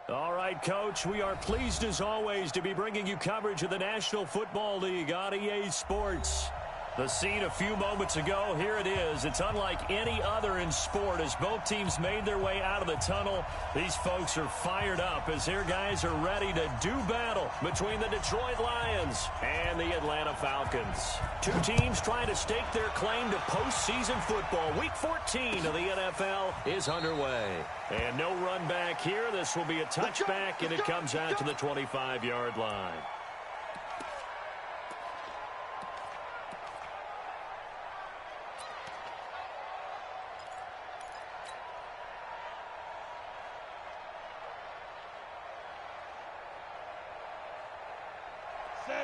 All right, Coach, we are pleased as always to be bringing you coverage of the National Football League on EA Sports. The scene a few moments ago, here it is. It's unlike any other in sport as both teams made their way out of the tunnel. These folks are fired up as their guys are ready to do battle between the Detroit Lions and the Atlanta Falcons. Two teams trying to stake their claim to postseason football. Week 14 of the NFL is underway. And no run back here. This will be a touchback, and it comes out to the 25-yard line.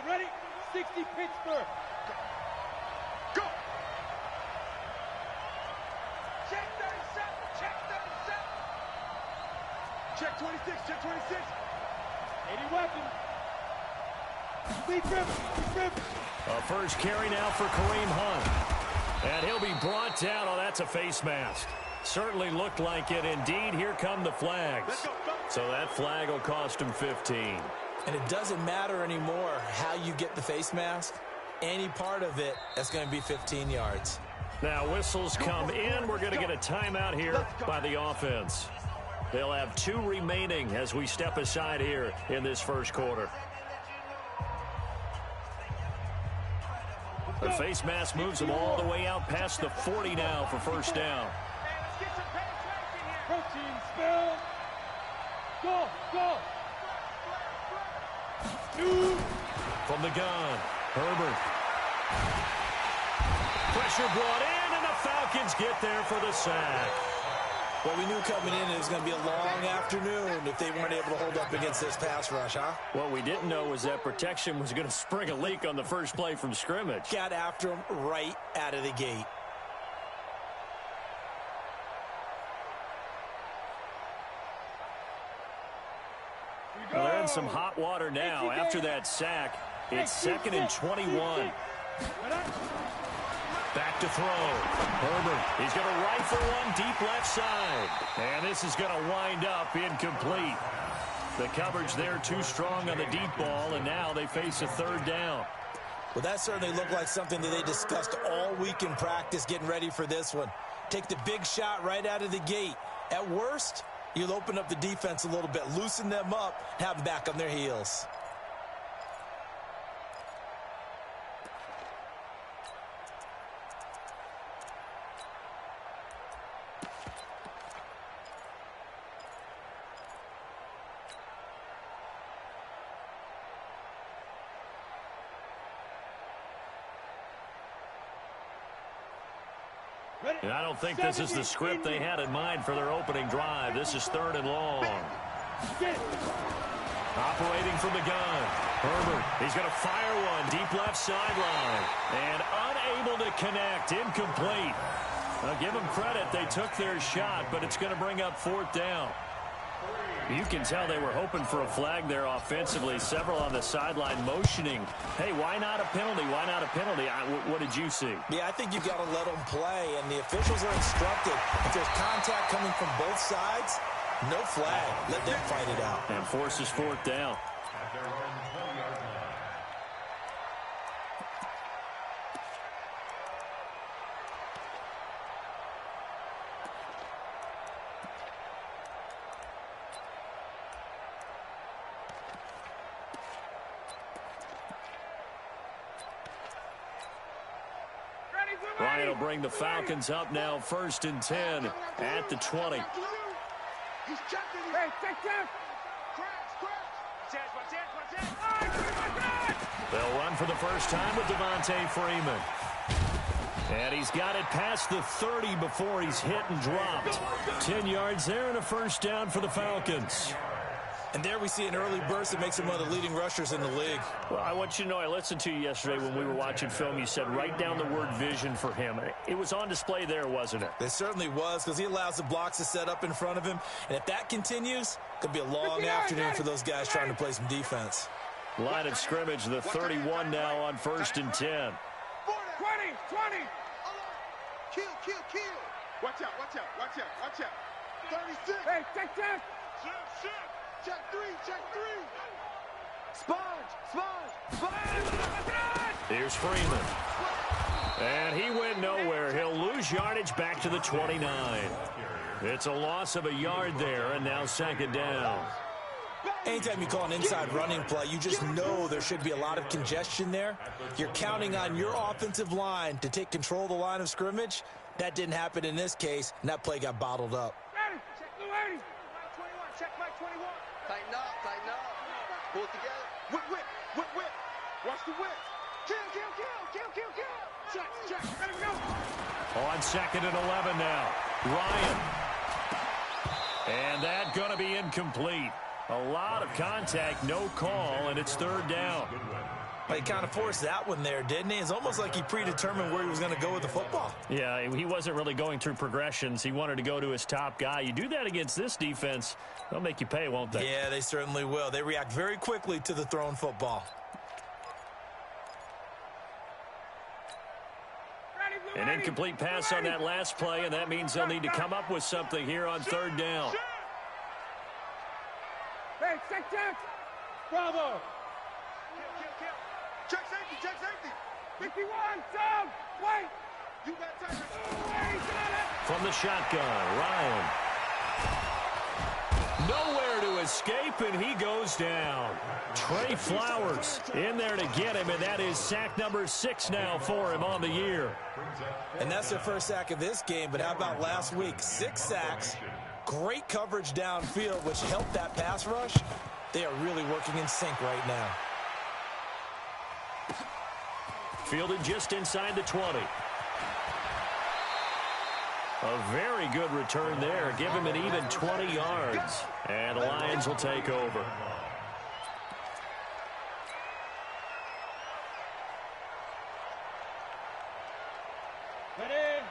Ready? 60 Pittsburgh. Go. Check 37. Check 37. Check 26. Check 26. 80 weapons. Speed grip. A first carry now for Kareem Hunt. And he'll be brought down. Oh, that's a face mask. Certainly looked like it. Indeed, here come the flags. So that flag will cost him 15. And it doesn't matter anymore how you get the face mask. Any part of it, that's going to be 15 yards. Now whistles come in. We're going to get a timeout here by the offense. They'll have 2 remaining as we step aside here in this first quarter. The face mask moves them all the way out past the 40 now for first down. Protein spill. Go. From the gun, Herbert. Pressure brought in, and the Falcons get there for the sack. Well, we knew coming in it was going to be a long afternoon if they weren't able to hold up against this pass rush, huh? What we didn't know was that protection was going to spring a leak on the first play from scrimmage. Got after him right out of the gate. Well, they're in some hot water now after that sack. It's 2nd and 21. Back to throw. Herbert, he's going to rifle one deep left side. And this is going to wind up incomplete. The coverage there too strong on the deep ball, and now they face a 3rd down. Well, that certainly looked like something that they discussed all week in practice getting ready for this one. Take the big shot right out of the gate. At worst, you'll open up the defense a little bit, loosen them up, have them back on their heels. And I don't think this is the script they had in mind for their opening drive. This is 3rd and long. Operating from the gun. Herbert, he's going to fire one deep left sideline. And unable to connect, incomplete. Now, give them credit, they took their shot, but it's going to bring up 4th down. You can tell they were hoping for a flag there offensively. Several on the sideline motioning. Hey, why not a penalty? Why not a penalty? What did you see? Yeah, I think you've got to let them play, and the officials are instructed. If there's contact coming from both sides, no flag. Let them fight it out. And forces 4th down. Ryan will bring the Falcons up now, 1st and 10 at the 20. They'll run for the first time with Devontae Freeman. And he's got it past the 30 before he's hit and dropped. 10 yards there and a first down for the Falcons. And there we see an early burst that makes him one of the leading rushers in the league. Well, I want you to know, I listened to you yesterday when we were watching film. You said write down the word vision for him. It was on display there, wasn't it? It certainly was, because he allows the blocks to set up in front of him. And if that continues, it could be a long afternoon for those guys trying to play some defense. Line of scrimmage, the 31 now on 1st and 10. 20. Kill. Watch out. 36. Hey, take that. Check three. Sponge. Here's Freeman. And he went nowhere. He'll lose yardage back to the 29. It's a loss of a yard there, and now second down. Anytime you call an inside running play, you just know there should be a lot of congestion there. You're counting on your offensive line to take control of the line of scrimmage. That didn't happen in this case, and that play got bottled up. Ready. Check the 80. Mike 21. Check Mike 21. Tighten up. Pull it together. Whip. Watch the whip. Kill. Check. Ready to go. On second and 11 now. Ryan. And that going to be incomplete. A lot of contact, no call, and it's third down. He kind of forced that one there, didn't he? It's almost like he predetermined where he was going to go with the football. Yeah, he wasn't really going through progressions. He wanted to go to his top guy. You do that against this defense, they'll make you pay, won't they? Yeah, they certainly will. They react very quickly to the thrown football. An incomplete pass on that last play, and that means they'll need to come up with something here on third down. Hey, check. Bravo. Kill. Check safety. 51, down. Wait. You got time. From the shotgun, Ryan. Nowhere to escape, and he goes down. Trey Flowers in there to get him, and that is sack number 6 now for him on the year. And that's their first sack of this game, but how about last week? 6 sacks, great coverage downfield, which helped that pass rush. They are really working in sync right now. Fielded just inside the 20. A very good return there. Give him an even 20 yards. And the Lions will take over.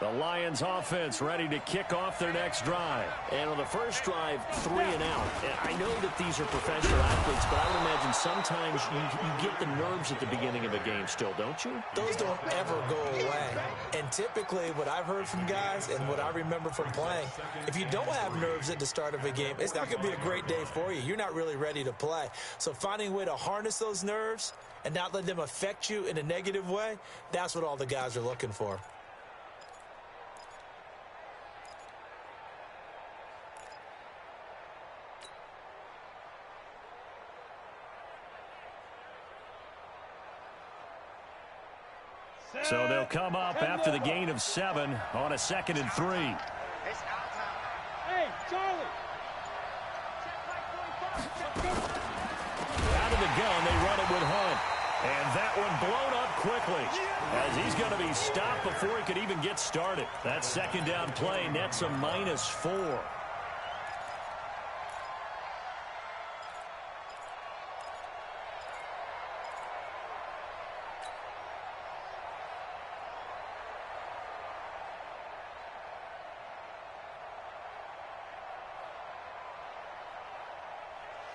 The Lions offense ready to kick off their next drive. And on the first drive, 3 and out. And I know that these are professional athletes, but I would imagine sometimes you get the nerves at the beginning of a game still, don't you? Those don't ever go away. And typically what I've heard from guys and what I remember from playing, if you don't have nerves at the start of a game, it's not going to be a great day for you. You're not really ready to play. So finding a way to harness those nerves and not let them affect you in a negative way, that's what all the guys are looking for. So they'll come up after the gain of 7 on a 2nd and 3. Hey, Charlie. Out of the gun, they run it with Hunt. And that one blown up quickly as he's going to be stopped before he could even get started. That second down play nets a -4.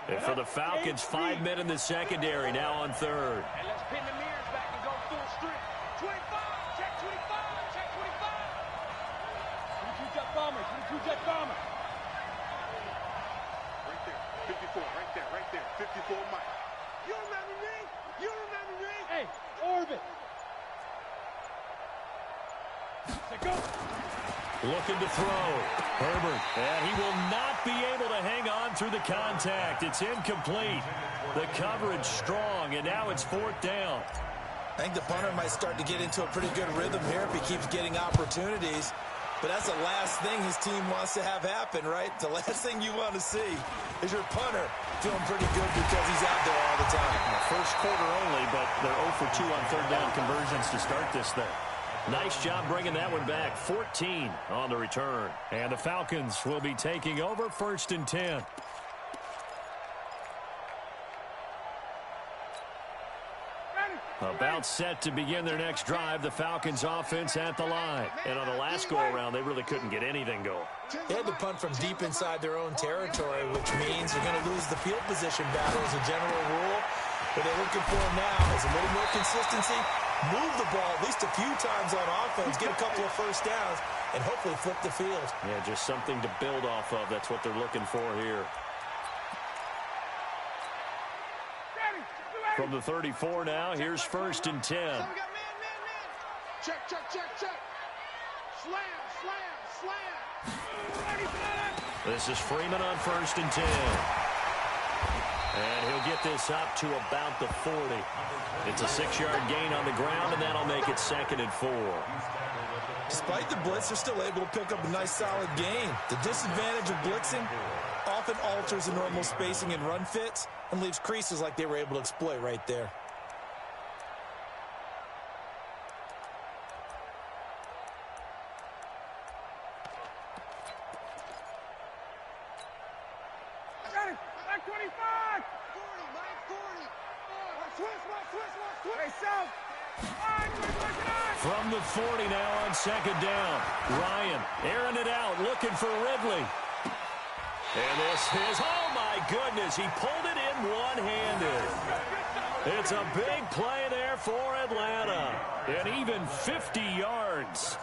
And for the Falcons, 5 men in the secondary now on third. And let's pin the mirrors back and go full strip. 25, check 25, check 25. 22 jet bomber. Right there, 54, right there. 54 Mike. You remember me? Hey, orbit. Say go. Looking to throw. Herbert. And he will not be able to hang on through the contact. It's incomplete. The coverage strong, and now it's 4th down. I think the punter might start to get into a pretty good rhythm here if he keeps getting opportunities. But that's the last thing his team wants to have happen, right? The last thing you want to see is your punter feeling pretty good because he's out there all the time. First quarter only, but they're 0 for 2 on third down conversions to start this thing. Nice job bringing that one back. 14 on the return. And the Falcons will be taking over 1st and 10. About set to begin their next drive. The Falcons offense at the line. And on the last go-around, they really couldn't get anything going. They had to punt from deep inside their own territory, which means they're going to lose the field position battle as a general rule. What they're looking for now is a little more consistency, move the ball at least a few times on offense, get a couple of first downs, and hopefully flip the field. Yeah, just something to build off of. That's what they're looking for here. From the 34 now, here's 1st and 10. So we got man. Check. Slam. This is Freeman on 1st and 10. And he'll get this up to about the 40. It's a 6-yard gain on the ground, and that'll make it 2nd and 4. Despite the blitz, they're still able to pick up a nice, solid gain. The disadvantage of blitzing often alters the normal spacing and run fits and leaves creases like they were able to exploit right there. Got it. Like 25. 40. Switch. Hey, South. From the 40 now on 2nd down. Ryan airing it out, looking for Ridley. And this is, oh my goodness, he pulled it in one-handed. It's a big play there for Atlanta. And even 50 yards.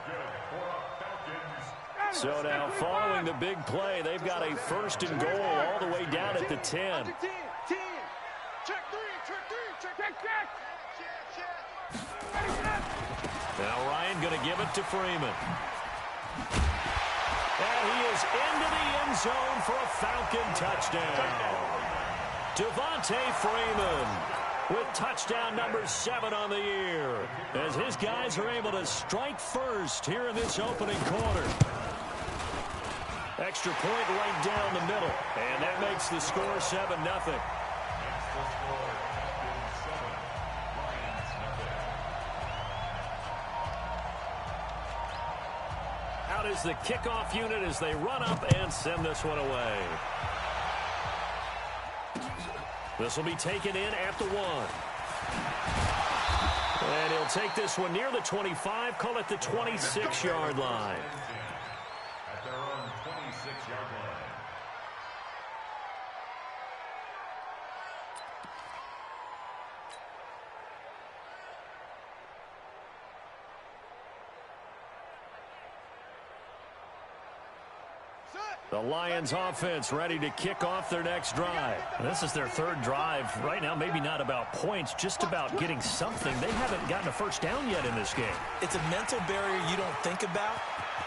So now following the big play, they've got a 1st and goal all the way down at the 10. Check 3. Now Ryan going to give it to Freeman. And he is into the end zone for a Falcon touchdown. Devontae Freeman with touchdown number 7 on the year, as his guys are able to strike first here in this opening quarter. Extra point right down the middle, and that makes the score 7-0. Out is the kickoff unit as they run up and send this one away. This will be taken in at the 1. And he'll take this one near the 25, call it the 26-yard line. At their own 26-yard line. The Lions offense ready to kick off their next drive. This is their 3rd drive. Right now, maybe not about points, just about getting something. They haven't gotten a 1st down yet in this game. It's a mental barrier you don't think about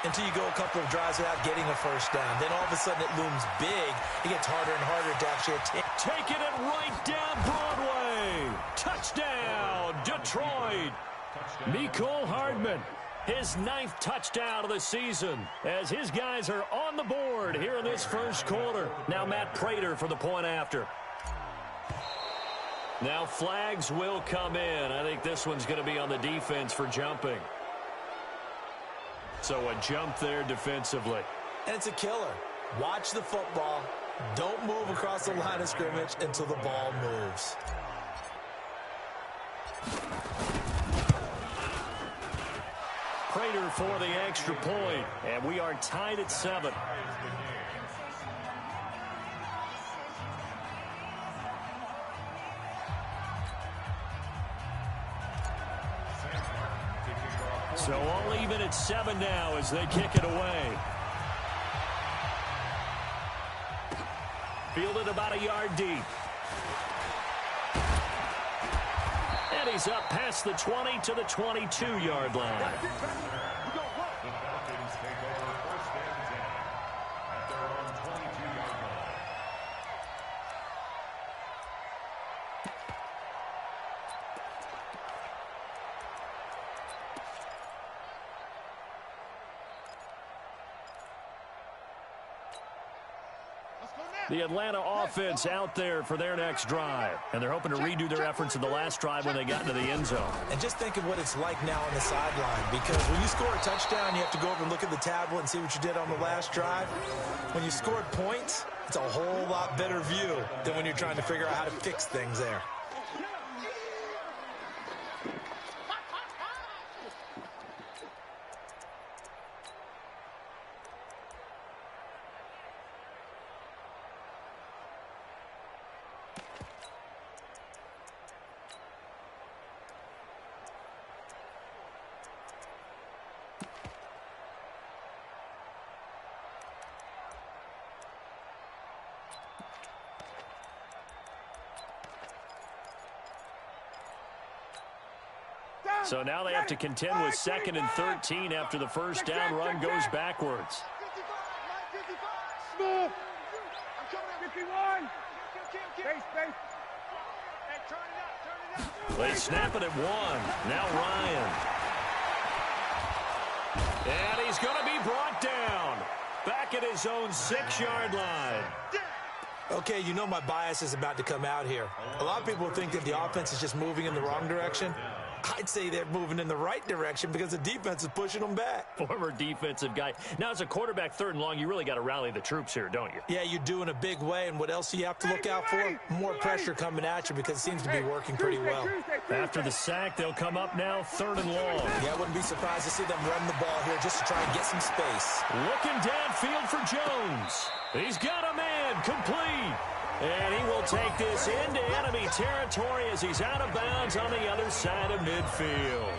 until you go a couple of drives without getting a 1st down. Then all of a sudden it looms big. It gets harder and harder to actually attain. Taking it right down Broadway. Touchdown, Detroit. Mecole Hardman. His 9th touchdown of the season as his guys are on the board here in this 1st quarter. Now Matt Prater for the point after. Now flags will come in. I think this one's going to be on the defense for jumping. So a jump there defensively. And it's a killer. Watch the football. Don't move across the line of scrimmage until the ball moves. Prater for the extra point, and we are tied at 7. So all even at 7 now as they kick it away. Fielded about a yard deep. And he's up past the 20 to the 22-yard line. The Falcons take over 1st and 10 at their own 22-yard line. The Atlanta offense out there for their next drive. And they're hoping to redo their efforts in the last drive when they got into the end zone. And just think of what it's like now on the sideline, because when you score a touchdown, you have to go over and look at the tablet and see what you did on the last drive. When you scored points, it's a whole lot better view than when you're trying to figure out how to fix things there. So now they have to contend with 2nd and 13 after the first down run goes backwards. Move. I'm coming up. 51. Space. Hey, turn it up. They snap it at 1. Now Ryan. And he's going to be brought down. Back at his own 6-yard line. Okay, you know my bias is about to come out here. A lot of people think that the offense is just moving in the wrong direction. I'd say they're moving in the right direction because the defense is pushing them back. Former defensive guy. Now, as a quarterback, 3rd and long, you really got to rally the troops here, don't you? Yeah, you do in a big way, and what else do you have to look out for? More pressure coming at you because it seems to be working pretty well. After the sack, they'll come up now 3rd and long. Yeah, I wouldn't be surprised to see them run the ball here just to try and get some space. Looking downfield for Jones. He's got a man complete. And he will take this into enemy territory as he's out of bounds on the other side of midfield.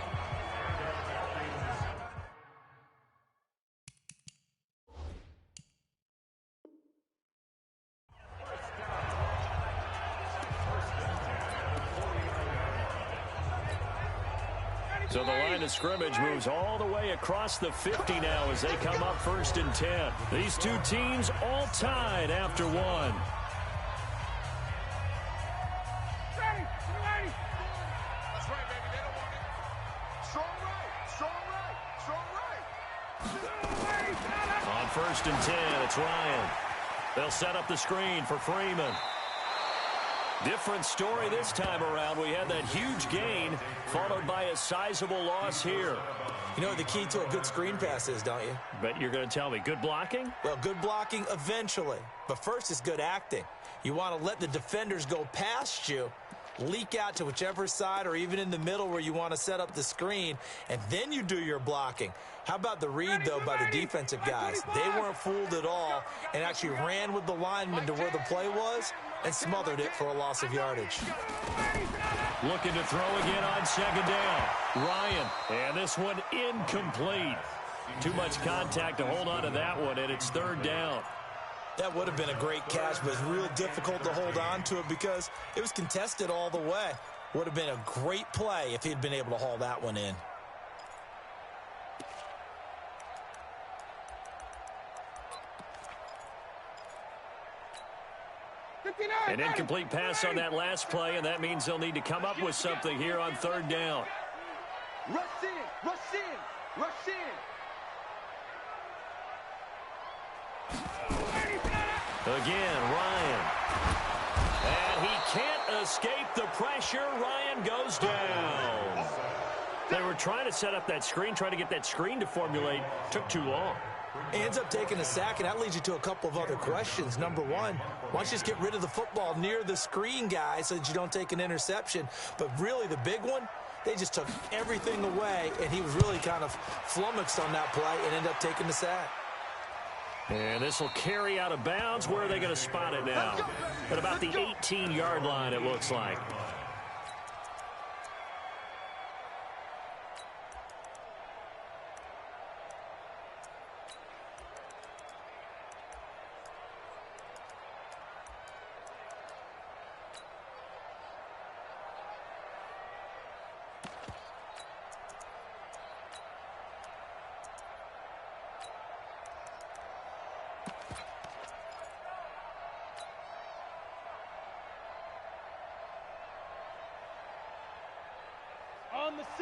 So the line of scrimmage moves all the way across the 50 now as they come up 1st and 10. These two teams all tied after 1. On 1st and 10, it's Ryan. They'll set up the screen for Freeman. Different story this time around. We had that huge gain followed by a sizable loss here. You know what the key to a good screen pass is, don't you? But you're going to tell me good blocking? Well, good blocking eventually. But first is good acting. You want to let the defenders go past you, leak out to whichever side or even in the middle where you want to set up the screen, and then you do your blocking. How about the read, though, by the defensive guys? They weren't fooled at all and actually ran with the lineman to where the play was and smothered it for a loss of yardage. Looking to throw again on 2nd down. Ryan, and this one incomplete. Too much contact to hold on to that one, and it's 3rd down. That would have been a great catch, but it's real difficult to hold on to it because it was contested all the way. Would have been a great play if he'd been able to haul that one in. An incomplete pass on that last play, and that means they'll need to come up with something here on 3rd down. Rush in. Again, Ryan. And he can't escape the pressure. Ryan goes down. They were trying to set up that screen, trying to get that screen to formulate. Took too long. He ends up taking a sack, and that leads you to a couple of other questions. Number one, why don't you just get rid of the football near the screen guy so that you don't take an interception? But really, the big one, they just took everything away, and he was really kind of flummoxed on that play and ended up taking the sack. And this will carry out of bounds. Where are they going to spot it now? At about the 18-yard line, it looks like.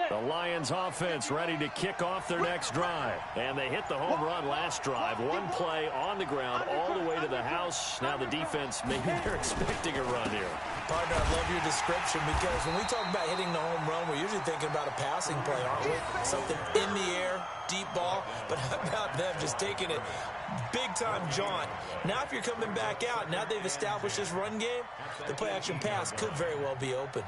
The Lions offense ready to kick off their next drive. And they hit the home run last drive. One play on the ground all the way to the house. Now the defense, maybe they're expecting a run here. Partner, I love your description because when we talk about hitting the home run, we're usually thinking about a passing play, aren't we? Something in the air, deep ball. But how about them just taking it big-time jaunt? Now if you're coming back out, now they've established this run game, the play-action pass could very well be open.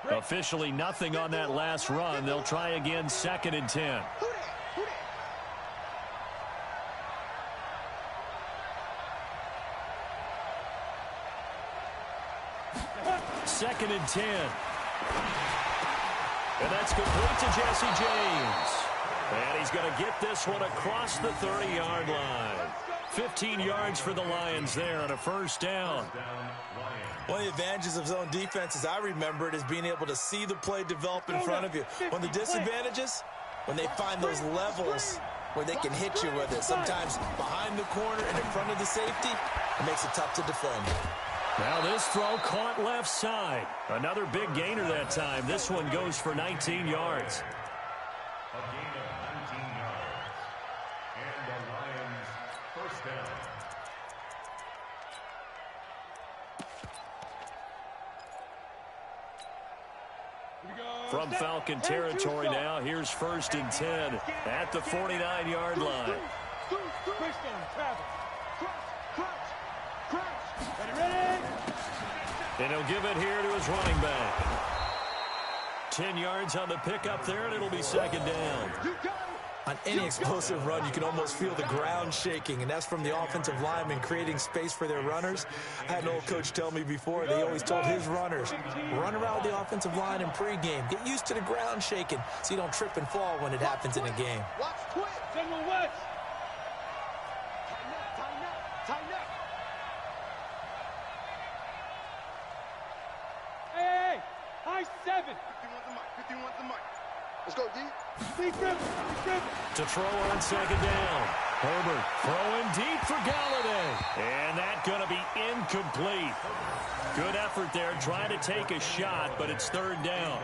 Officially nothing on that last run. They'll try again, 2nd and 10. 2nd and 10. And that's complete to Jesse James. And he's going to get this one across the 30-yard line. 15 yards for the Lions there on a first down. One of the advantages of zone defense, as I remember it, is being able to see the play develop in front of you. One of the disadvantages, when they find those levels where they can hit you with it, sometimes behind the corner and in front of the safety, it makes it tough to defend. Now this throw caught left side. Another big gainer that time. This one goes for 19 yards. A gain of 19 yards. And the Lions first down. From Falcon territory now, here's 1st and 10 at the 49-yard line. And he'll give it here to his running back. 10 yards on the pickup there, and it'll be 2nd down. On any explosive run, you can almost feel the ground shaking, and that's from the offensive linemen creating space for their runners. I had an old coach tell me before, they always told his runners, run around the offensive line in pregame. Get used to the ground shaking so you don't trip and fall when it happens in a game. Watch quick. General West. Tighten up. Hey, high 7. 51's the mic. Let's go, D. To throw on 2nd down. Herbert throwing deep for Galladay. And that's going to be incomplete. Good effort there, trying to take a shot, but it's 3rd down.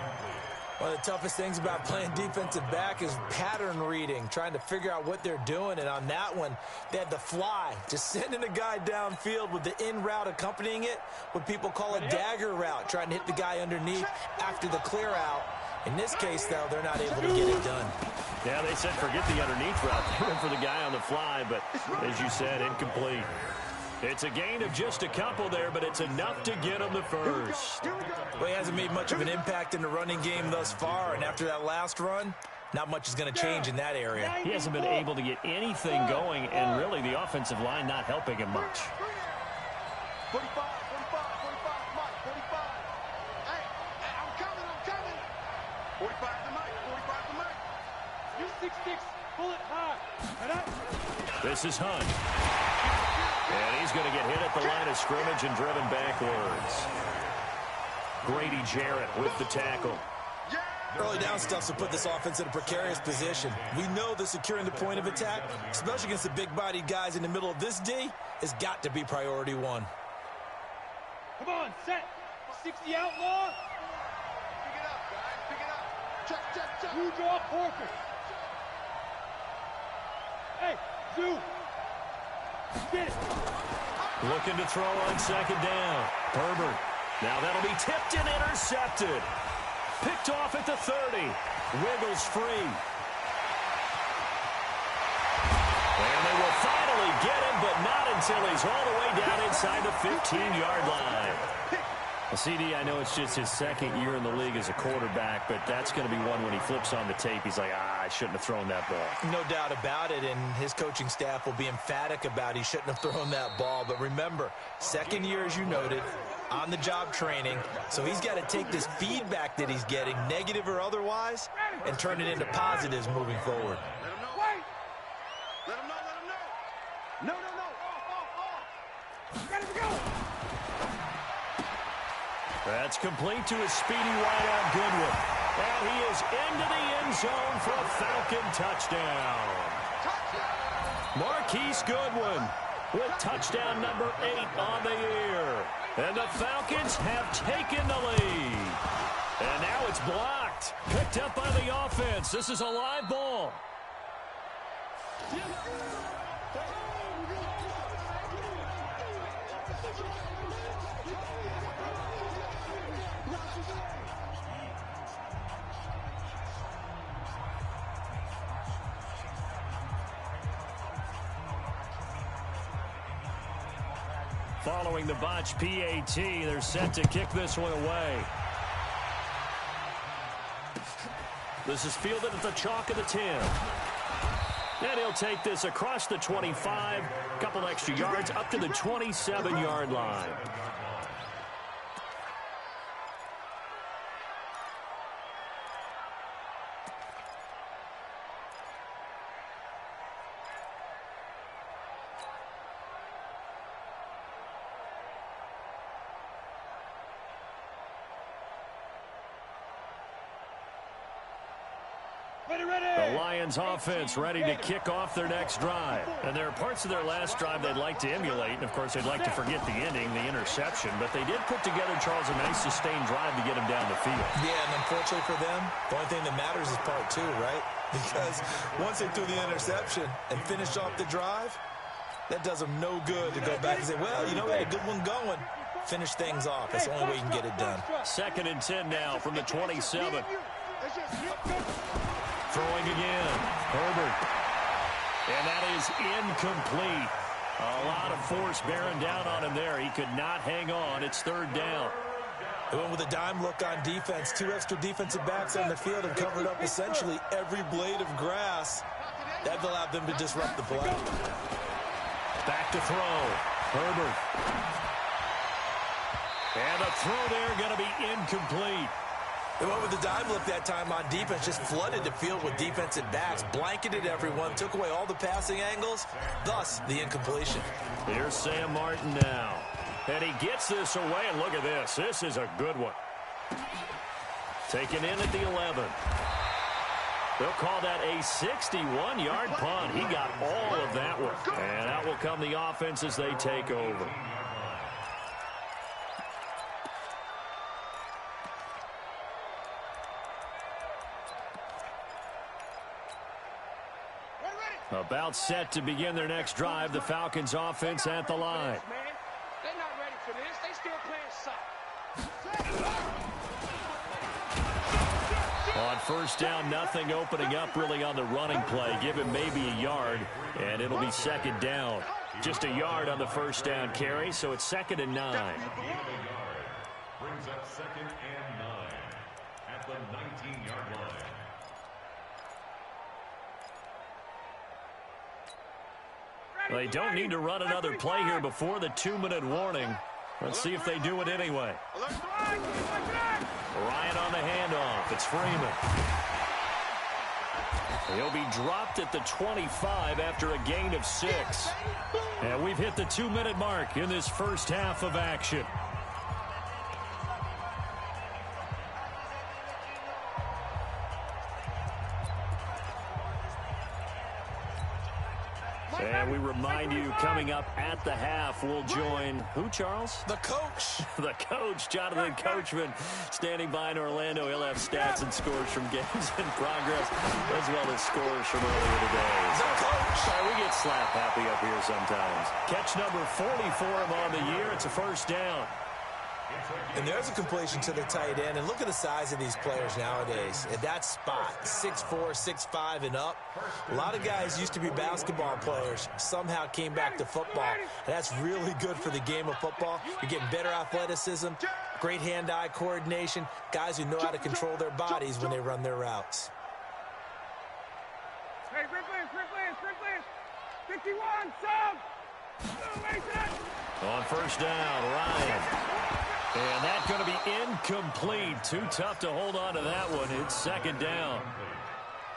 One of the toughest things about playing defensive back is pattern reading, trying to figure out what they're doing. And on that one, they had the fly, just sending a guy downfield with the in route accompanying it, what people call a dagger route, trying to hit the guy underneath after the clear out. In this case, though, they're not able to get it done. Yeah, they said forget the underneath route. They went for the guy on the fly, but as you said, incomplete. It's a gain of just a couple there, but it's enough to get him the first. Well, he hasn't made much of an impact in the running game thus far, and after that last run, not much is going to change in that area. He hasn't been able to get anything going, and really the offensive line not helping him much. 45, Mike, 45. Hey, I'm coming. 45 the mic. You 6'6", pull it high. This is Hunt. And he's going to get hit at the line of scrimmage and driven backwards. Grady Jarrett with the tackle. Early down stuff to put this offense in a precarious position. We know that securing the point of attack, especially against the big-bodied guys in the middle of this D, has got to be priority one. Come on, set. 60 outlaw. Pick it up, guys. Pick it up. Check. Blue draw, perfect. Hey, Zoo. Get it. Looking to throw on 2nd down. Herbert. Now that'll be tipped and intercepted. Picked off at the 30. Wiggles free. And they will finally get him, but not until he's all the way down inside the 15-yard line. Well, CD, I know it's just his 2nd year in the league as a quarterback, but that's going to be one when he flips on the tape. He's like, I shouldn't have thrown that ball. No doubt about it, and his coaching staff will be emphatic about he shouldn't have thrown that ball. But remember, 2nd year, as you noted, on-the-job training, so he's got to take this feedback that he's getting, negative or otherwise, and turn it into positives moving forward. Let him know. No. Ready to go. That's complete to his speedy wideout Goodwin. And he is into the end zone for a Falcon touchdown. Marquise Goodwin with touchdown number 8 on the year. And the Falcons have taken the lead. And now it's blocked. Picked up by the offense. This is a live ball. Following the botch PAT, they're set to kick this one away. This is fielded at the chalk of the 10. And he'll take this across the 25, a couple extra yards, up to the 27-yard line. The Lions offense ready to kick off their next drive. And there are parts of their last drive they'd like to emulate. And, of course, they'd like to forget the ending, the interception. But they did put together, Charles, a nice sustained drive to get them down the field. Yeah, and unfortunately for them, the only thing that matters is part two, right? Because once they threw the interception and finished off the drive, that does them no good to go back and say, well, you know, we had a good one going. Finish things off. That's the only way you can get it done. 2nd and 10 now from the 27. Throwing again. Herbert. And that is incomplete. A lot of force bearing down on him there. He could not hang on. It's 3rd down. They went with a dime look on defense. 2 extra defensive backs on the field and covered up essentially every blade of grass. That allowed them to disrupt the play. Back to throw. Herbert. And the throw there going to be incomplete. They went with the dime look that time on defense, just flooded the field with defensive backs, blanketed everyone, took away all the passing angles, thus the incompletion. Here's Sam Martin now. And he gets this away, and look at this. This is a good one. Taken in at the 11. They'll call that a 61-yard punt. He got all of that one. And out will come the offense as they take over. About set to begin their next drive. The Falcons offense at the line. They're not ready for this. They still playing soft. On 1st down, nothing opening up really on the running play. Give him maybe a yard, and it'll be 2nd down. Just a yard on the 1st down carry, so it's 2nd and 9. Brings up 2nd and 9 at the 19-yard line. They don't need to run another play here before the 2-minute warning. Let's see if they do it anyway. Ryan on the handoff. It's Freeman. He'll be dropped at the 25 after a gain of 6. And we've hit the 2-minute mark in this first half of action. And we remind you, coming up at the half, we'll join who, Charles? The coach. The coach, Jonathan Coachman, standing by in Orlando. He'll have stats and scores from games in progress, as well as scores from earlier today. The coach. We get slap happy up here sometimes. Catch number 40 for him on the year. It's a 1st down. And there's a completion to the tight end. And look at the size of these players nowadays. At that spot, 6'4", 6'5", and up. A lot of guys used to be basketball players, somehow came back to football. And that's really good for the game of football. You're getting better athleticism, great hand-eye coordination, guys who know how to control their bodies when they run their routes. Hey, Strickland, 51, sub! On 1st down, Ryan. And that's going to be incomplete. Too tough to hold on to that one. It's 2nd down.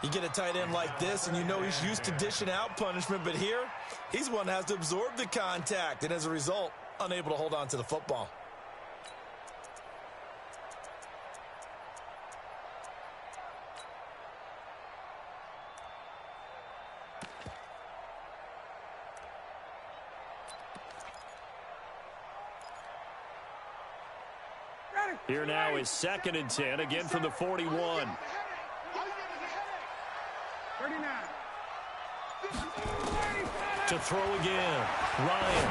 You get a tight end like this, and you know he's used to dishing out punishment, but here, he's one that has to absorb the contact, and as a result, unable to hold on to the football. Here now is 2nd and 10, again from the 41. 39. To throw again, Ryan.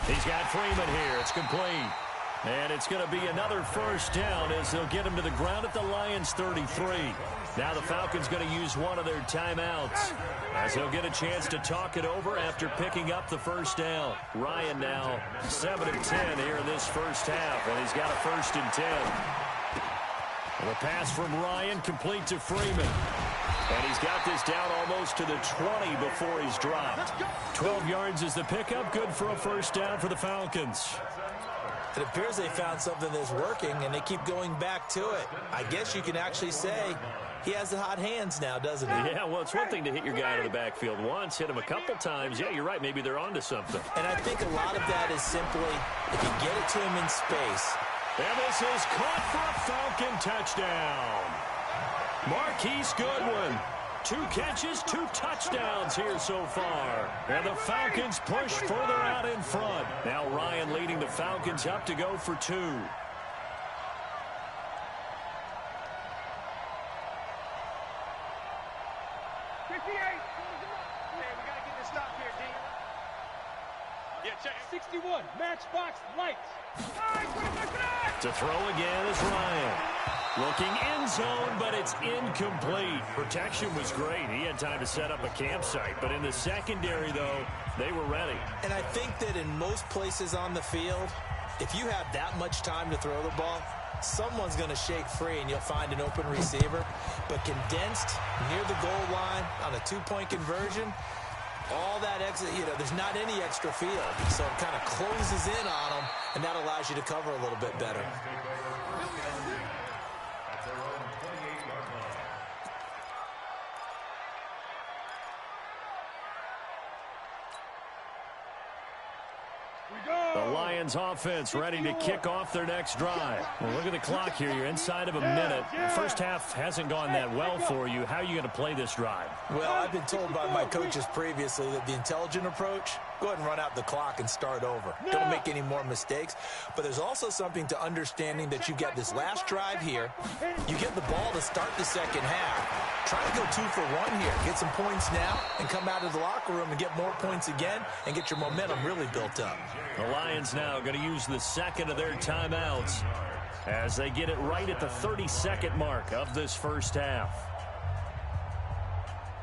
He's got Freeman here. It's complete. And it's going to be another 1st down as they'll get him to the ground at the Lions' 33. Now the Falcons going to use one of their timeouts as they'll get a chance to talk it over after picking up the 1st down. Ryan now 7 of 10 here in this first half, and he's got a 1st and 10. And the pass from Ryan complete to Freeman. And he's got this down almost to the 20 before he's dropped. 12 yards is the pickup. Good for a 1st down for the Falcons. It appears they found something that's working, and they keep going back to it. I guess you can actually say he has the hot hands now, doesn't he? Yeah, well, it's one thing to hit your guy out of the backfield once, hit him a couple times. Yeah, you're right. Maybe they're onto something. And I think a lot of that is simply, if you get it to him in space, And this is caught for a Falcon touchdown. Marquise Goodwin. 2 catches, 2 touchdowns here so far. And the Falcons push further out in front. Now Ryan leading the Falcons up to go for 2. 61, matchbox lights. To throw again is Ryan. Looking end zone, but it's incomplete. Protection was great. He had time to set up a campsite. But in the secondary, though, they were ready. And I think that in most places on the field, if you have that much time to throw the ball, someone's going to shake free and you'll find an open receiver. But condensed near the goal line on a 2-point conversion, all that extra, there's not any extra field. So it kind of closes in on them, and that allows you to cover a little bit better. The Lions offense ready to kick off their next drive. Well, look at the clock here. You're inside of a minute. The first half hasn't gone that well for you. How are you going to play this drive? Well, I've been told by my coaches previously that the intelligent approach, go ahead and run out the clock and start over. Don't make any more mistakes. But there's also something to understanding that you get this last drive here. You get the ball to start the second half. Try to go 2 for 1 here. Get some points now and come out of the locker room and get more points again and get your momentum really built up. The Lions now going to use the second of their timeouts as they get it right at the 32nd mark of this first half.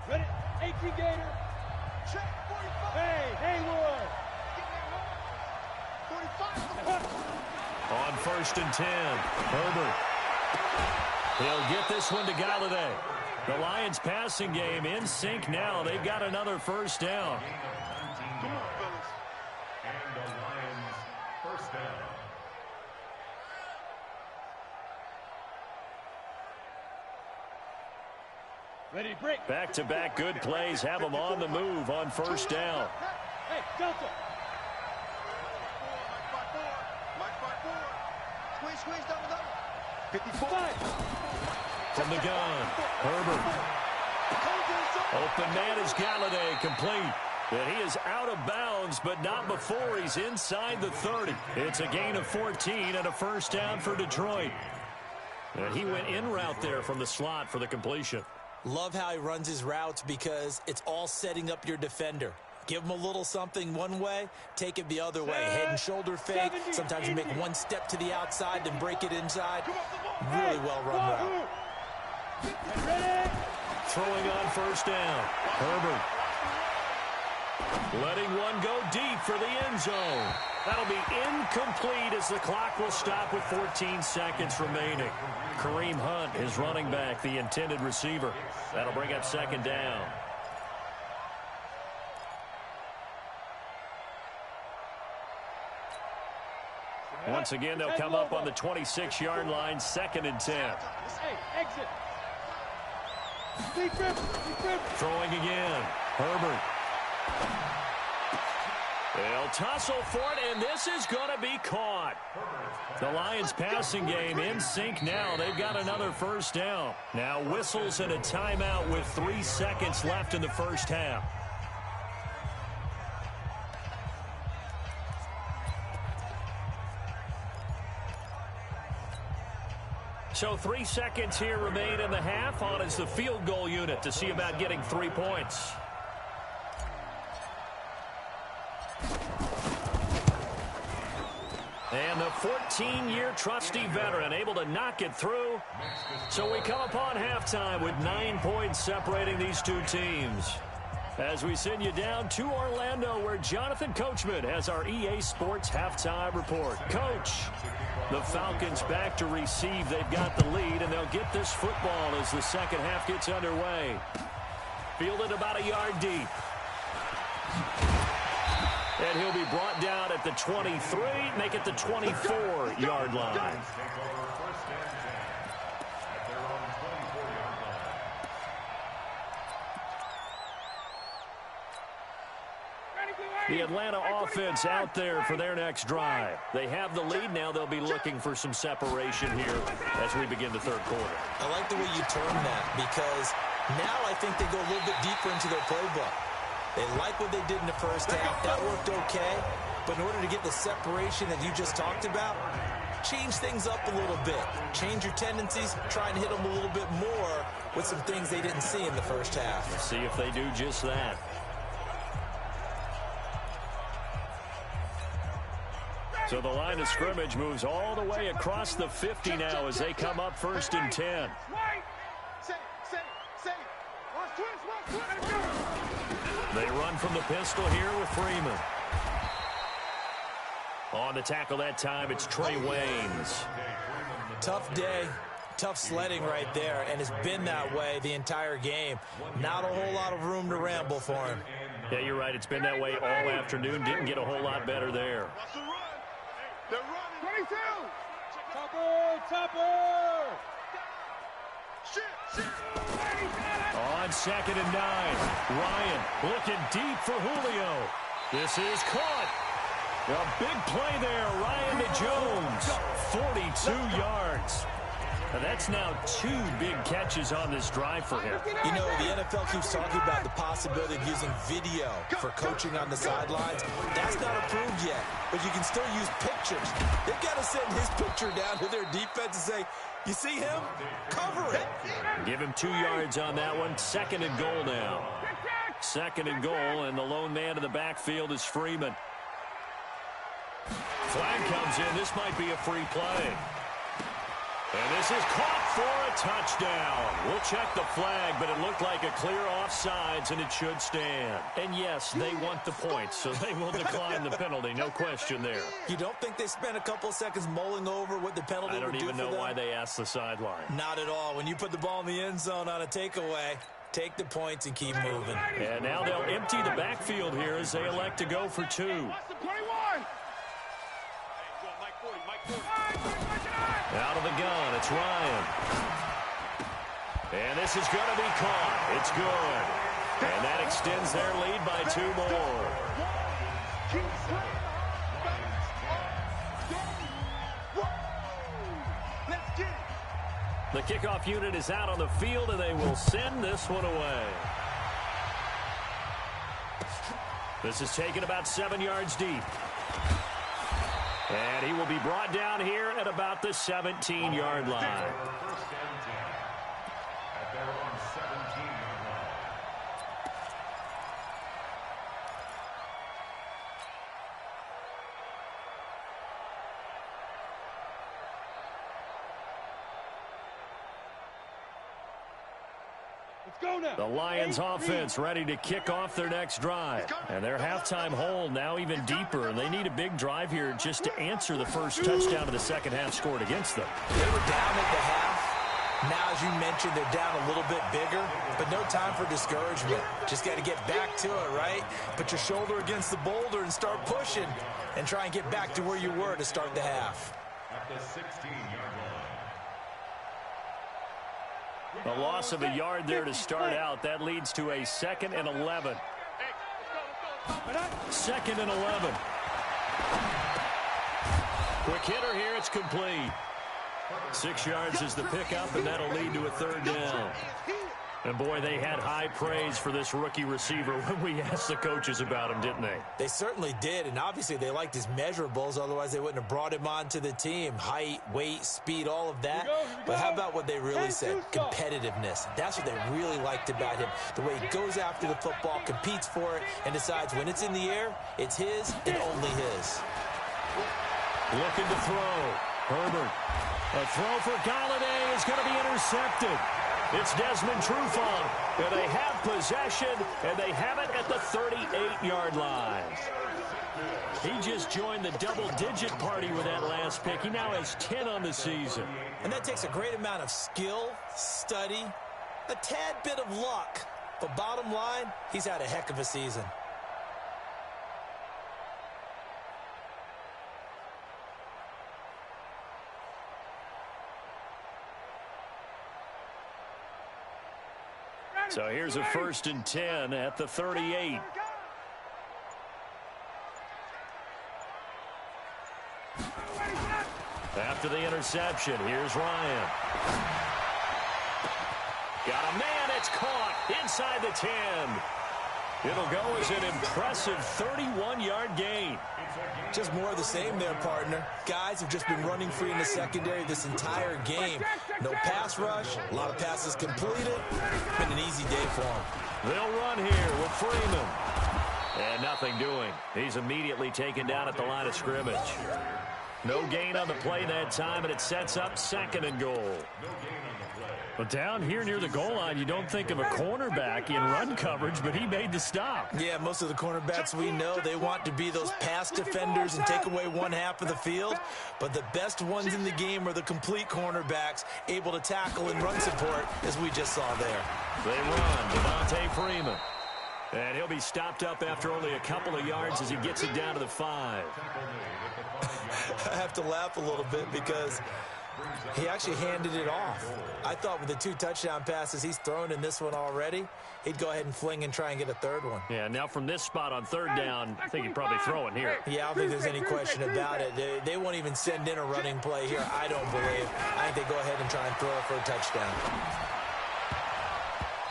Ready? 18 Gator. Check 45. Hey, Haywood. 45. On 1st and 10, Herbert. He'll get this one to Galladay. The Lions passing game in sync now. They've got another first down. Come on, fellas. And the Lions first down. Ready, break. Back-to-back good plays have them on the move on first down. Hey, Delta. Mike 5-4. Squeeze down the double. 55. From the gun, Herbert. Open man is Galladay, complete. And he is out of bounds, but not before he's inside the 30. It's a gain of 14 and a first down for Detroit. And he went in route there from the slot for the completion. Love how he runs his routes because it's all setting up your defender. Give him a little something one way, take it the other way. Head and shoulder fake. Sometimes you make one step to the outside, then break it inside. Really well run route. Throwing on first down, Herbert. Letting one go deep for the end zone. That'll be incomplete as the clock will stop with 14 seconds remaining. Kareem Hunt is running back, the intended receiver. That'll bring up second down. Once again, they'll come up on the 26-yard line, 2nd and 10. Hey, exit. Throwing again, Herbert. They'll tussle for it, and this is going to be caught. The Lions passing game in sync now. They've got another first down. Now whistles and a timeout with 3 seconds left in the first half. So 3 seconds here remain in the half. On is the field goal unit to see about getting 3 points. And the 14-year trusty veteran able to knock it through. So we come upon halftime with 9 points separating these two teams. As we send you down to Orlando, where Jonathan Coachman has our EA Sports halftime report. Coach, the Falcons back to receive. They've got the lead, and they'll get this football as the second half gets underway. Fielded about a yard deep. And he'll be brought down at the 23, make it the 24-yard line. The Atlanta offense out there for their next drive. They have the lead now. They'll be looking for some separation here as we begin the third quarter. I like the way you term that because now I think they go a little bit deeper into their playbook. They like what they did in the first half. That worked okay. But in order to get the separation that you just talked about, change things up a little bit. Change your tendencies. Try and hit them a little bit more with some things they didn't see in the first half. Let's see if they do just that. So the line of scrimmage moves all the way across the 50 now as they come up 1st and 10. They run from the pistol here with Freeman. On to tackle that time, it's Trey Waynes. Tough day, tough sledding right there, and it's been that way the entire game. Not a whole lot of room to ramble for him. Yeah, you're right. It's been that way all afternoon. Didn't get a whole lot better there. They're running. 22. Topper. Shit. On 2nd and 9, Ryan looking deep for Julio. This is caught. A big play there, Ryan to Jones. 42 yards. And that's now 2 big catches on this drive for him. You know, the NFL keeps talking about the possibility of using video for coaching on the sidelines. That's not approved yet, but you can still use pictures. They've got to send his picture down to their defense and say, you see him? Cover it. Give him 2 yards on that one. 2nd and goal now. 2nd and goal, and the lone man in the backfield is Freeman. Flag comes in. This might be a free play. And this is caught for a touchdown. We'll check the flag, but it looked like a clear offsides, and it should stand. And yes, they want the points, so they will decline the penalty. No question there. You don't think they spent a couple of seconds mulling over what the penalty would do for them? I don't even know why they asked the sideline. Not at all. When you put the ball in the end zone on a takeaway, take the points and keep moving. And now they'll empty the backfield here as they elect to go for 2. Out of the gun, it's Ryan. And this is going to be caught. It's good. And that extends their lead by 2 more. The kickoff unit is out on the field, and they will send this one away. This is taken about 7 yards deep. And he will be brought down here at about the 17-yard line. The Lions offense ready to kick off their next drive. And their halftime hole now even deeper. And they need a big drive here just to answer the first touchdown of the second half scored against them. They were down at the half. Now, as you mentioned, they're down a little bit bigger. But no time for discouragement. Just got to get back to it, right? Put your shoulder against the boulder and start pushing. And try and get back to where you were to start the half. At the 16-yard line. A loss of a yard there to start out. That leads to a 2nd and 11. 2nd and 11. Quick hitter here. It's complete. 6 yards is the pickup, and that'll lead to a 3rd down. And, boy, they had high praise for this rookie receiver when we asked the coaches about him, didn't they? They certainly did, and obviously they liked his measurables. Otherwise, they wouldn't have brought him onto the team. Height, weight, speed, all of that. But how about what they really said? Competitiveness. That's what they really liked about him. The way he goes after the football, competes for it, and decides when it's in the air, it's his and only his. Looking to throw. Herbert. A throw for Galladay is going to be intercepted. It's Desmond Trufant, and they have possession, and they have it at the 38-yard line. He just joined the double-digit party with that last pick. He now has 10 on the season. And that takes a great amount of skill, study, a tad bit of luck. But bottom line, he's had a heck of a season. So here's a 1st and 10 at the 38. After the interception, here's Ryan. Got a man, it's caught inside the 10. It'll go as an impressive 31-yard gain. Just more of the same there, partner. Guys have just been running free in the secondary this entire game. No pass rush, a lot of passes completed. Been an easy day for them. They'll run here with Freeman. And nothing doing. He's immediately taken down at the line of scrimmage. No gain on the play that time, and it sets up 2nd and goal. But down here near the goal line, you don't think of a cornerback in run coverage, but he made the stop. Yeah, most of the cornerbacks we know, they want to be those pass defenders and take away one half of the field. But the best ones in the game are the complete cornerbacks, able to tackle and run support, as we just saw there. They run. Devontae Freeman. And he'll be stopped up after only a couple of yards as he gets it down to the 5. I have to laugh a little bit because he actually handed it off. I thought with the 2 touchdown passes he's thrown in this one already, he'd go ahead and fling and try and get a 3rd one. Yeah, now from this spot on 3rd down, I think he'd probably throw it here. Yeah, I don't think there's any question about it. They won't even send in a running play here, I don't believe. I think they go ahead and try and throw it for a touchdown.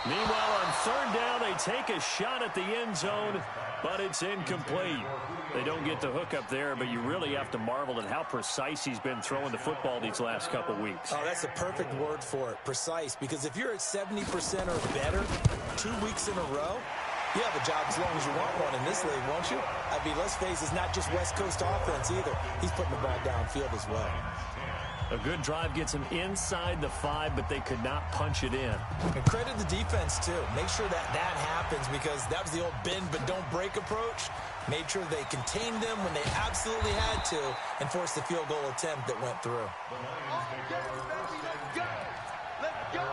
Meanwhile, on 3rd down, they take a shot at the end zone, but it's incomplete. They don't get the hook up there, but you really have to marvel at how precise he's been throwing the football these last couple weeks. Oh, that's the perfect word for it, precise, because if you're at 70% or better 2 weeks in a row, you have a job as long as you want one in this league, won't you? I mean, let's face it, it's not just West Coast offense either. He's putting the ball downfield as well. A good drive gets him inside the 5, but they could not punch it in. And credit the defense, too. Make sure that happens because that was the old bend but don't break approach. Made sure they contained them when they absolutely had to and forced the field goal attempt that went through. Let's go. Let's go.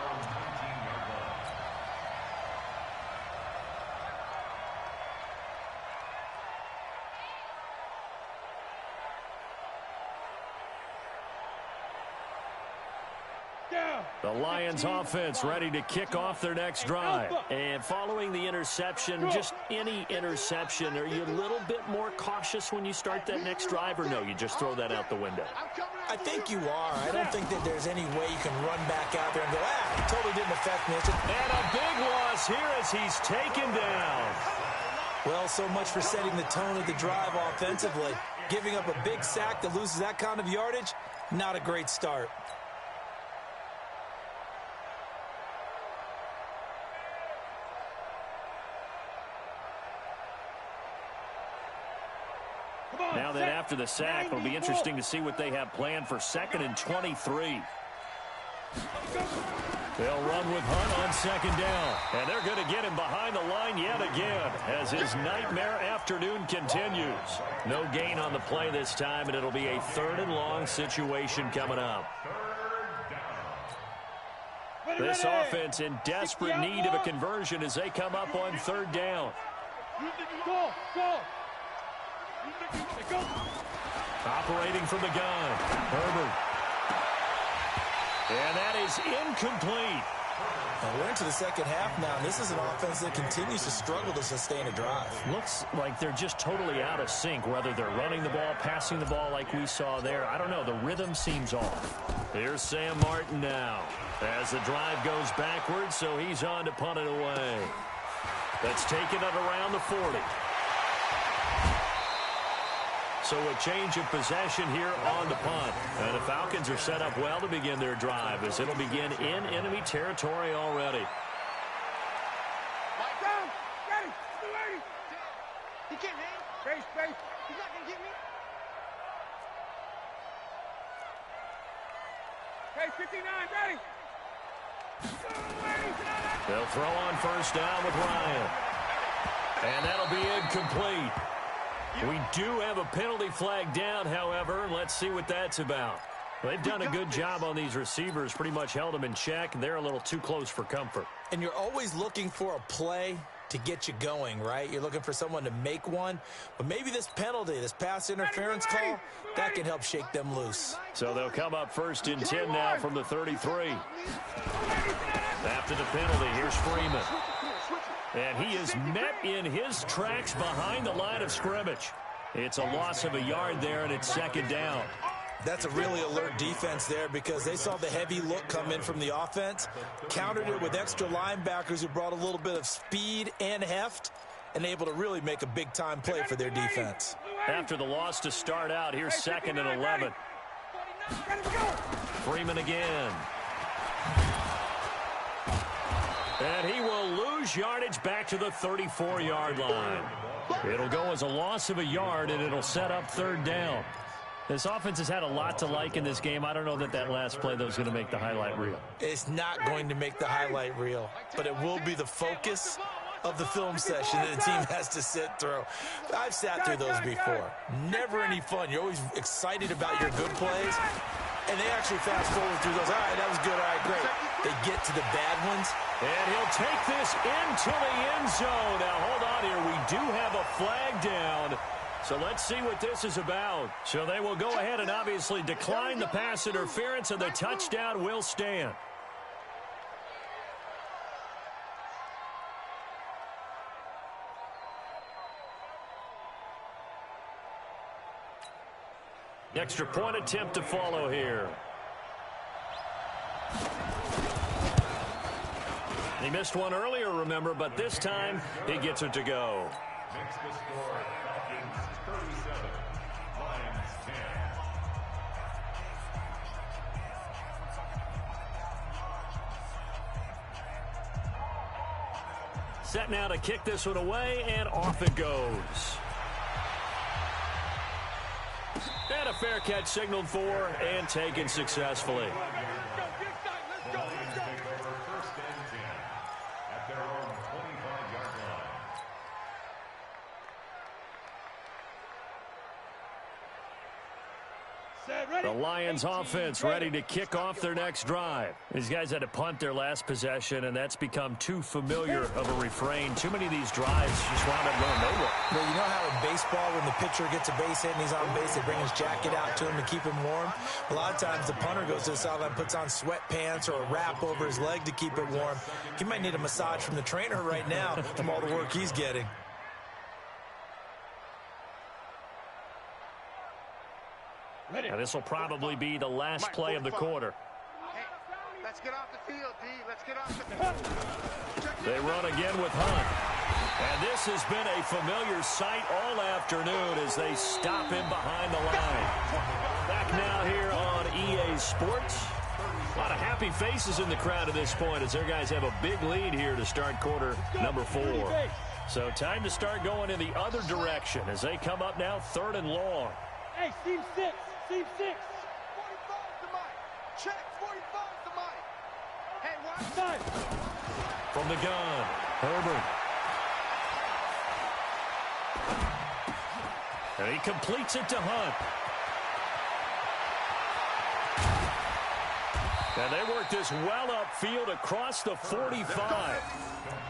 The Lions offense ready to kick off their next drive. And following the interception, just any interception, are you a little bit more cautious when you start that next drive, or no, you just throw that out the window? I think you are. I don't think that there's any way you can run back out there and go, it totally didn't affect me. And a big loss here as he's taken down. Well, so much for setting the tone of the drive offensively. Giving up a big sack that loses that kind of yardage, not a great start. Now that after the sack, it'll be interesting to see what they have planned for 2nd and 23. They'll run with Hunt on 2nd down. And they're going to get him behind the line yet again as his nightmare afternoon continues. No gain on the play this time, and it'll be a 3rd and long situation coming up. This offense in desperate need of a conversion as they come up on 3rd down. Go, go. Operating from the gun, Herbert. And that is incomplete. And we're into the 2nd half now. This is an offense that continues to struggle to sustain a drive. Looks like they're just totally out of sync, whether they're running the ball, passing the ball like we saw there. I don't know. The rhythm seems off. Here's Sam Martin now as the drive goes backwards, so he's on to punt it away. That's taken it around the 40. So a change of possession here on the punt. And the Falcons are set up well to begin their drive as it'll begin in enemy territory already. Mike down. Ready. Ready. He can't hang. Space. He's not going to get me. Hey, 59, ready. They'll throw on 1st down with Ryan. And that'll be incomplete. We do have a penalty flag down, however. Let's see what that's about. They've done a good job on these receivers, pretty much held them in check, and they're a little too close for comfort. And you're always looking for a play to get you going, right? You're looking for someone to make one. But maybe this penalty, this pass interference call, that can help shake them loose. So they'll come up 1st and 10 now from the 33. After the penalty, here's Freeman. And he is met in his tracks behind the line of scrimmage. It's a loss of a yard there, and it's 2nd down. That's a really alert defense there because they saw the heavy look come in from the offense, countered it with extra linebackers who brought a little bit of speed and heft, and able to really make a big-time play for their defense. After the loss to start out, here's 2nd and 11. Freeman again. And he will lose yardage back to the 34-yard line. It'll go as a loss of a yard, and it'll set up 3rd down. This offense has had a lot to like in this game. I don't know that last play, though, is going to make the highlight reel. It's not going to make the highlight reel, but it will be the focus of the film session that the team has to sit through. I've sat through those before. Never any fun. You're always excited about your good plays, and they actually fast forward through those. All right, that was good. All right, great. They get to the bad ones. And he'll take this into the end zone. Now, hold on here. We do have a flag down. So let's see what this is about. So they will go ahead and obviously decline the pass interference, and the touchdown will stand. Extra point attempt to follow here. He missed one earlier, remember, but this time he gets it to go. Makes the score Falcons 37, Lions 10. Set now to kick this one away, and off it goes. And a fair catch signaled for and taken successfully. The Lions take over 1st and 10 at their own 25-yard line. The Lions offense ready to kick off their next drive. These guys had to punt their last possession, and that's become too familiar of a refrain. Too many of these drives just wound up going nowhere. Well, you know how in baseball, when the pitcher gets a base hit and he's on base, they bring his jacket out to him to keep him warm? A lot of times the punter goes to the sideline, puts on sweatpants or a wrap over his leg to keep it warm. He might need a massage from the trainer right now from all the work he's getting. Now, this will probably be the last play of the quarter. Hey, let's get off the field, D. Let's get off the field. They run again with Hunt. And this has been a familiar sight all afternoon as they stop him behind the line. Back now here on EA Sports. A lot of happy faces in the crowd at this point as their guys have a big lead here to start quarter number 4. So time to start going in the other direction as they come up now 3rd and long. Hey, Steve 6. Steve 6. 45 to Mike. Check. 45 to Mike. Hey, watch. Time. From the gun, Herbert. And he completes it to Hunt. And they work this well upfield across the 45.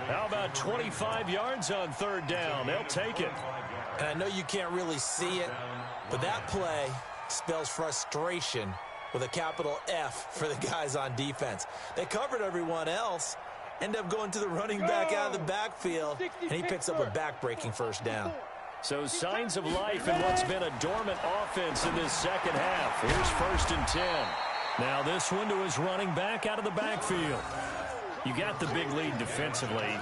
How about 25 yards on 3rd down? They'll take it. And I know you can't really see it, but that play spells frustration with a capital F for the guys on defense. They covered everyone else, end up going to the running back out of the backfield, and he picks up a back-breaking 1st down. So signs of life in what's been a dormant offense in this second half. Here's 1st and 10. Now this one to his running back out of the backfield. You got the big lead defensively.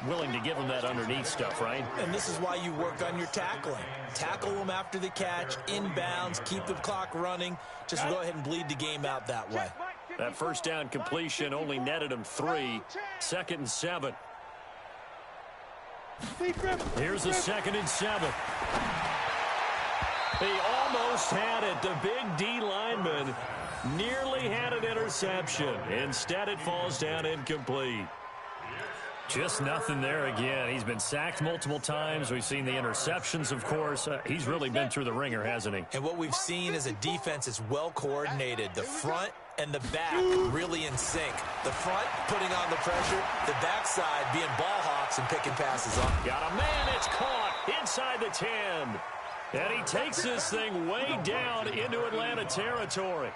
Willing to give him that underneath stuff, right? And this is why you work on your tackling. Tackle them after the catch, inbounds, keep the clock running. Just go ahead and bleed the game out that way. That 1st down completion only netted him 3. 2nd and 7. Here's the 2nd and 7. He almost had it. The big D lineman nearly had an interception. Instead, it falls down incomplete. Just nothing there again. He's been sacked multiple times. We've seen the interceptions, of course. He's really been through the ringer, hasn't he? And what we've seen is a defense that's well coordinated. The front and the back really in sync. The front putting on the pressure, the backside being ball hawks and picking passes up. Got a man, it's caught inside the 10. And he takes this thing way down into Atlanta territory.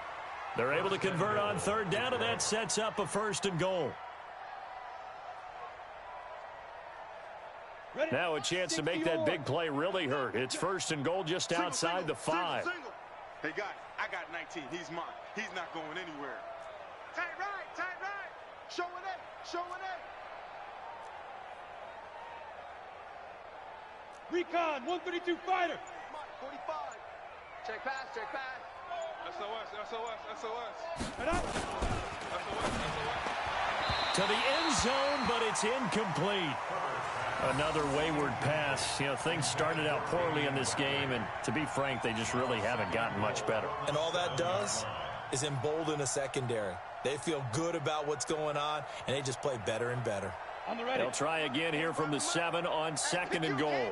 They're able to convert on 3rd down, and that sets up a 1st and goal. Now a chance to make that big play really hurt. It's 1st and goal just outside the 5. Hey, guys, I got 19. He's mine. He's not going anywhere. Tight right, tight right. Show it eight, show it eight. Recon, 132 fighter. 45. Check pass, check pass. SOS, SOS, SOS. Head up. SOS, SOS. To the end zone, but it's incomplete. Another wayward pass. You know, things started out poorly in this game, and to be frank, they just really haven't gotten much better. And all that does is embolden a secondary. They feel good about what's going on, and they just play better and better. On the ready. They'll try again here from the 7 on 2nd and goal.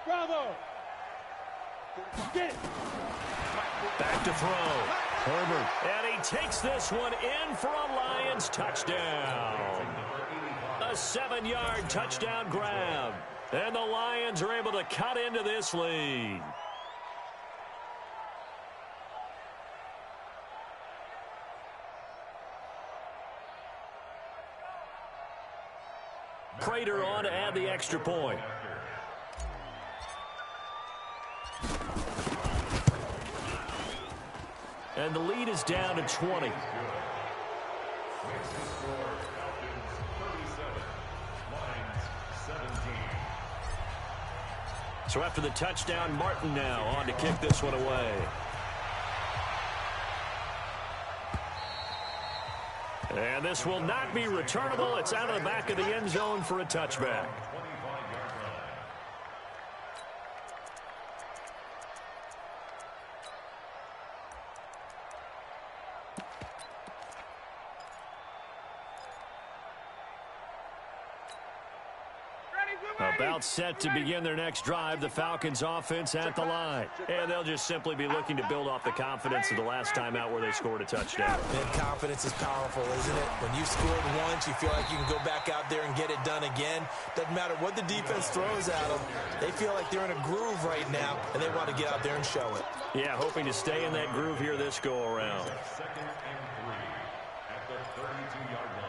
Bravo. Get it. Back to throw. Herbert. And he takes this one in for a Lions touchdown. A 7-yard touchdown grab. And the Lions are able to cut into this lead. Prater on to add the extra point. And the lead is down to 20. So after the touchdown, Martin now on to kick this one away. And this will not be returnable. It's out of the back of the end zone for a touchback. About set to begin their next drive, the Falcons offense at the line. And they'll just simply be looking to build off the confidence of the last time out where they scored a touchdown. And confidence is powerful, isn't it? When you scored once, you feel like you can go back out there and get it done again. Doesn't matter what the defense throws at them. They feel like they're in a groove right now, and they want to get out there and show it. Yeah, hoping to stay in that groove here this go-around. 2nd and 3 at the 32-yard line.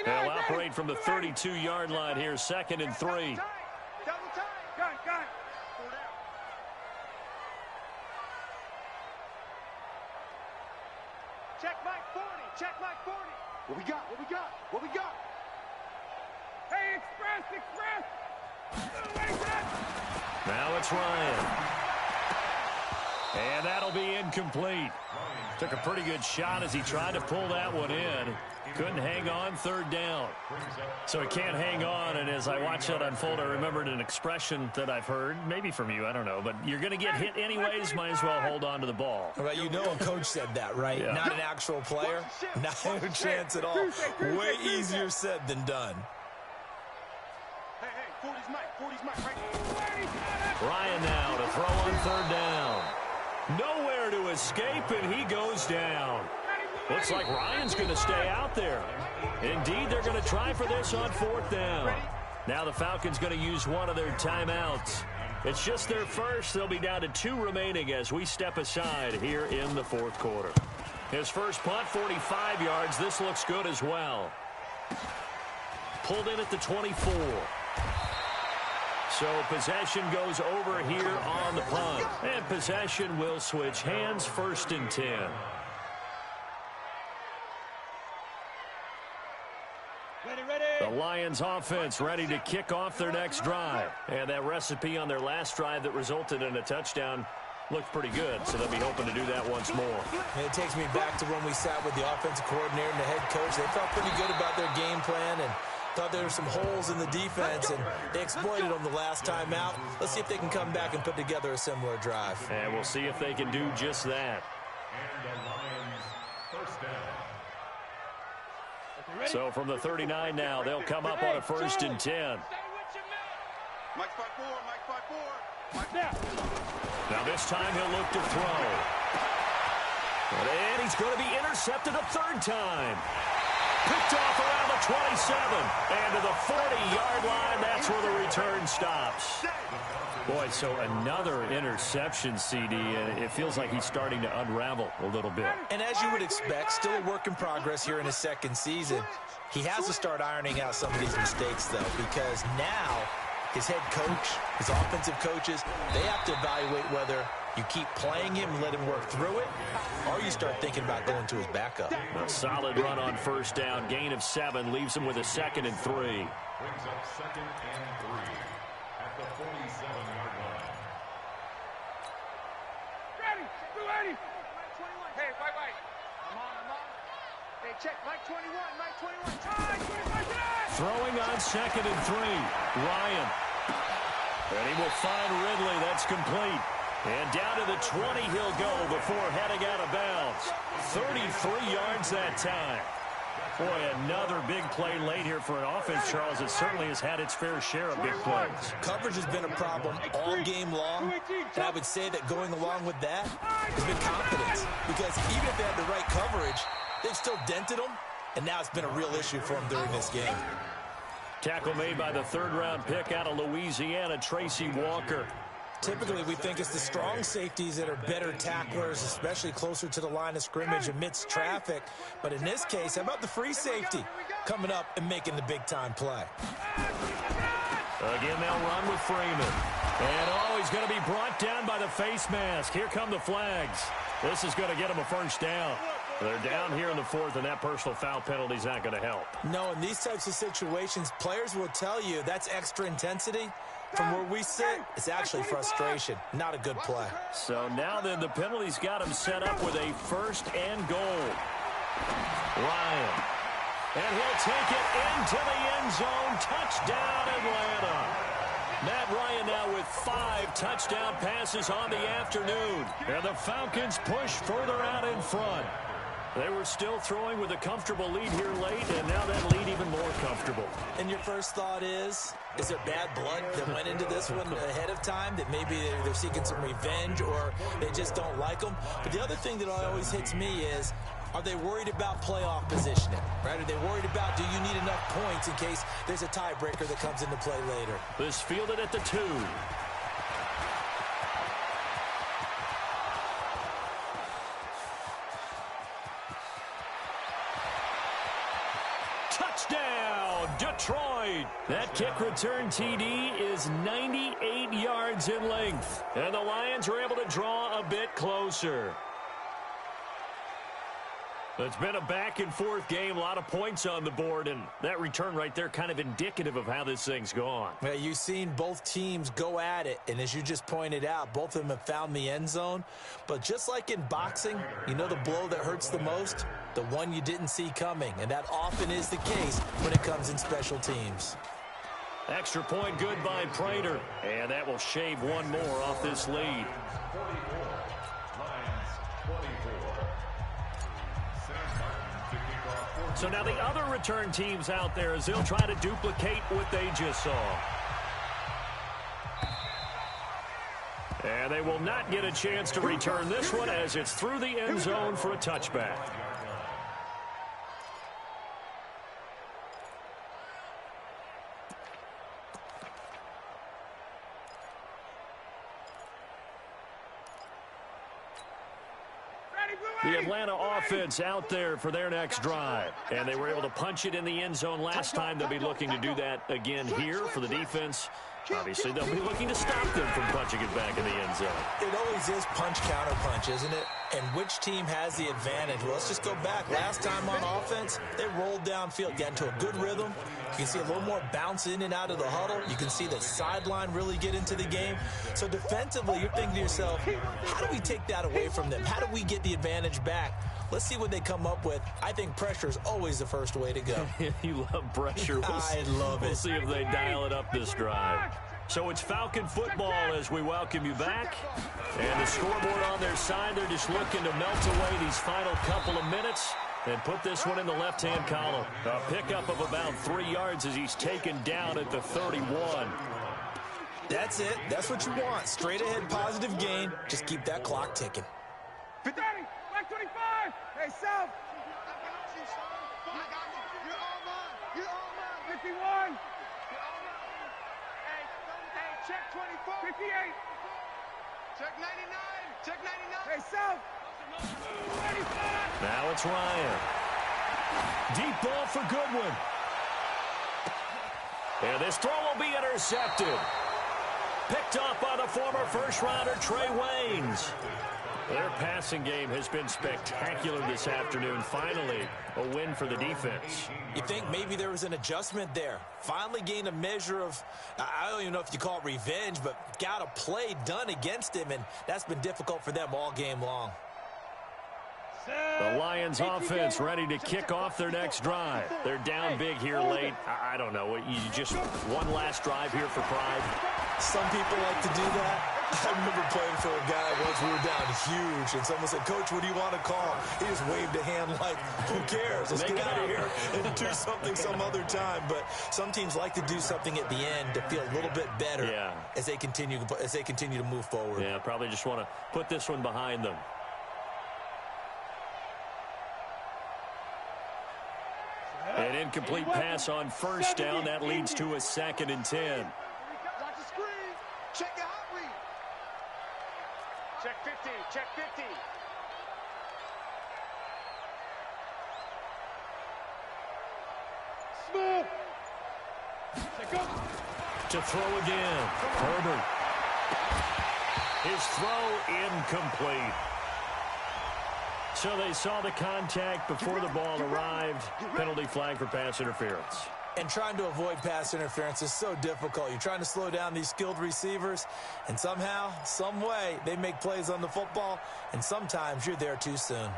They'll operate from the 32-yard line here, 2nd and 3. Double tight. Gun. Check Mike 40. Check Mike 40. What we got? Hey, Express. Now it's Ryan. And that'll be incomplete. Took a pretty good shot as he tried to pull that one in. Couldn't hang on, 3rd down. So he can't hang on, and as I watch that unfold, I remembered an expression that I've heard, maybe from you, I don't know, but you're going to get hit anyways, might as well hold on to the ball. Right, you know a coach said that, right? Yeah. Not an actual player. Not a chance at all. Way easier said than done. Hey, 40's Mike, right? Ryan now to throw on 3rd down. Nowhere to escape, and he goes down. Looks like Ryan's going to stay out there. Indeed, they're going to try for this on 4th down. Now the Falcons going to use one of their timeouts. It's just their first. They'll be down to 2 remaining as we step aside here in the 4th quarter. His first punt, 45 yards. This looks good as well. Pulled in at the 24. So possession goes over here on the punt. And possession will switch hands, 1st and 10. The Lions offense ready to kick off their next drive. And that recipe on their last drive that resulted in a touchdown looked pretty good, so they'll be hoping to do that once more. And it takes me back to when we sat with the offensive coordinator and the head coach. They felt pretty good about their game plan and thought there were some holes in the defense, and they exploited them the last time out. Let's see if they can come back and put together a similar drive. And we'll see if they can do just that. And the Lions 1st down. So from the 39 now, they'll come up on a 1st and 10. Mike 5-4. Now this time he'll look to throw. And he's going to be intercepted a 3rd time. Picked off around the 27. And to the 40-yard line, that's where the return stops. Boy, so another interception, CD, and it feels like he's starting to unravel a little bit. And as you would expect, still a work in progress here in his second season. He has to start ironing out some of these mistakes, though, because now his head coach, his offensive coaches, they have to evaluate whether you keep playing him and let him work through it, or you start thinking about going to his backup. A solid run on first down. Gain of 7 leaves him with a 2nd and 3. Brings up 2nd and 3 at the 47-yard line. Ready, ready. Hey, wait. I'm on. Hey, check, Mike 21, Mike 21. Time, 25 today. Throwing on 2nd and 3. Ryan. And he will find Ridley. That's complete. And down to the 20 he'll go before heading out of bounds. 33 yards that time. Boy, another big play late here for an offense, Charles. It certainly has had its fair share of big plays. Coverage has been a problem all game long, and I would say that going along with that has been confidence. Because even if they had the right coverage, they've still dented them, and now it's been a real issue for them during this game. Tackle made by the 3rd-round pick out of Louisiana, Tracy Walker. Typically, we think it's the strong safeties that are better tacklers, especially closer to the line of scrimmage amidst traffic. But in this case, how about the free safety coming up and making the big-time play? Again, they'll run with Freeman. And, he's going to be brought down by the face mask. Here come the flags. This is going to get him a first down. They're down here in the 4th, and that personal foul penalty is not going to help. No, in these types of situations, players will tell you that's extra intensity. From where we sit, it's actually frustration. Not a good play. So now then, the penalty's got him set up with a 1st and goal. Ryan. And he'll take it into the end zone. Touchdown, Atlanta. Matt Ryan now with 5 touchdown passes on the afternoon. And the Falcons push further out in front. They were still throwing with a comfortable lead here late, and now that lead even more comfortable. And your first thought is there bad blood that went into this one ahead of time, that maybe they're seeking some revenge or they just don't like them? But the other thing that always hits me is, are they worried about playoff positioning? Right? Are they worried about, do you need enough points in case there's a tiebreaker that comes into play later? This fielded at the 2. Touchdown, Detroit. That kick return TD is 98 yards in length. And the Lions are able to draw a bit closer. It's been a back-and-forth game, a lot of points on the board, and that return right there kind of indicative of how this thing's gone. Well, you've seen both teams go at it, and as you just pointed out, both of them have found the end zone. But just like in boxing, you know the blow that hurts the most? The one you didn't see coming, and that often is the case when it comes in special teams. Extra point good by Prater, and that will shave one more off this lead. 44, Lions 24. So now the other return teams out there as they'll try to duplicate what they just saw. And they will not get a chance to return this one as it's through the end zone for a touchback. The Atlanta offense out there for their next drive. And they were able to punch it in the end zone last time. They'll be looking to do that again here for the defense. Obviously, they'll be looking to stop them from punching it back in the end zone. It always is punch-counter-punch, isn't it? And which team has the advantage? Well, let's just go back. Last time on offense, they rolled downfield, got into a good rhythm. You can see a little more bounce in and out of the huddle. You can see the sideline really get into the game. So defensively, you're thinking to yourself, how do we take that away from them? How do we get the advantage back? Let's see what they come up with. I think pressure is always the first way to go. You love pressure. I love it. We'll see if they dial it up this drive. So it's Falcon football as we welcome you back. And the scoreboard on their side, they're just looking to melt away these final couple of minutes and put this one in the left-hand column. A pickup of about 3 yards as he's taken down at the 31. That's it. That's what you want. Straight ahead positive gain. Just keep that clock ticking. 50, Black 25. Hey, South. I got you, son. I got you. You're all mine. Check 24. 58. Check 99. Check 99. Hey, South. 85. Now it's Ryan. Deep ball for Goodwin. And this throw will be intercepted. Picked off by the former first-rounder Trey Waynes. Their passing game has been spectacular this afternoon. Finally, a win for the defense. You think maybe there was an adjustment there. Finally gained a measure of, I don't even know if you call it revenge, but got a play done against him, and that's been difficult for them all game long. The Lions offense ready to kick off their next drive. They're down big here late. I don't know. You just one last drive here for pride. Some people like to do that. I remember playing for a guy once. We were down huge, and someone said, "Coach, what do you want to call?" He just waved a hand like, "Who cares? Let's get out of here and do something some other time." But some teams like to do something at the end to feel a little bit better as they continue to move forward. Yeah, probably just want to put this one behind them. An incomplete pass on first down. That leads to a 2nd and 10. Watch the screen. Check your hot read. Check 50. Check 50. Smooth. Check go. To throw again. Herbert. His throw incomplete. So they saw the contact before the ball arrived. Penalty flag for pass interference. And trying to avoid pass interference is so difficult. You're trying to slow down these skilled receivers, and somehow, some way, they make plays on the football, and sometimes you're there too soon.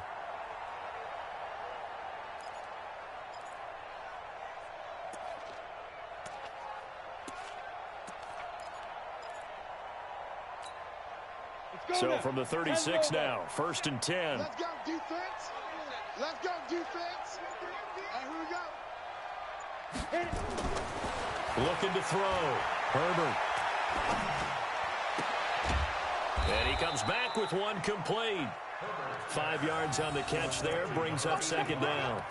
So from the 36 now, 1st and 10. Let's go, defense. Let's go, defense. And here we go. Hit it. Looking to throw. Herbert. And he comes back with one complete. 5 yards on the catch there, brings up 2nd down.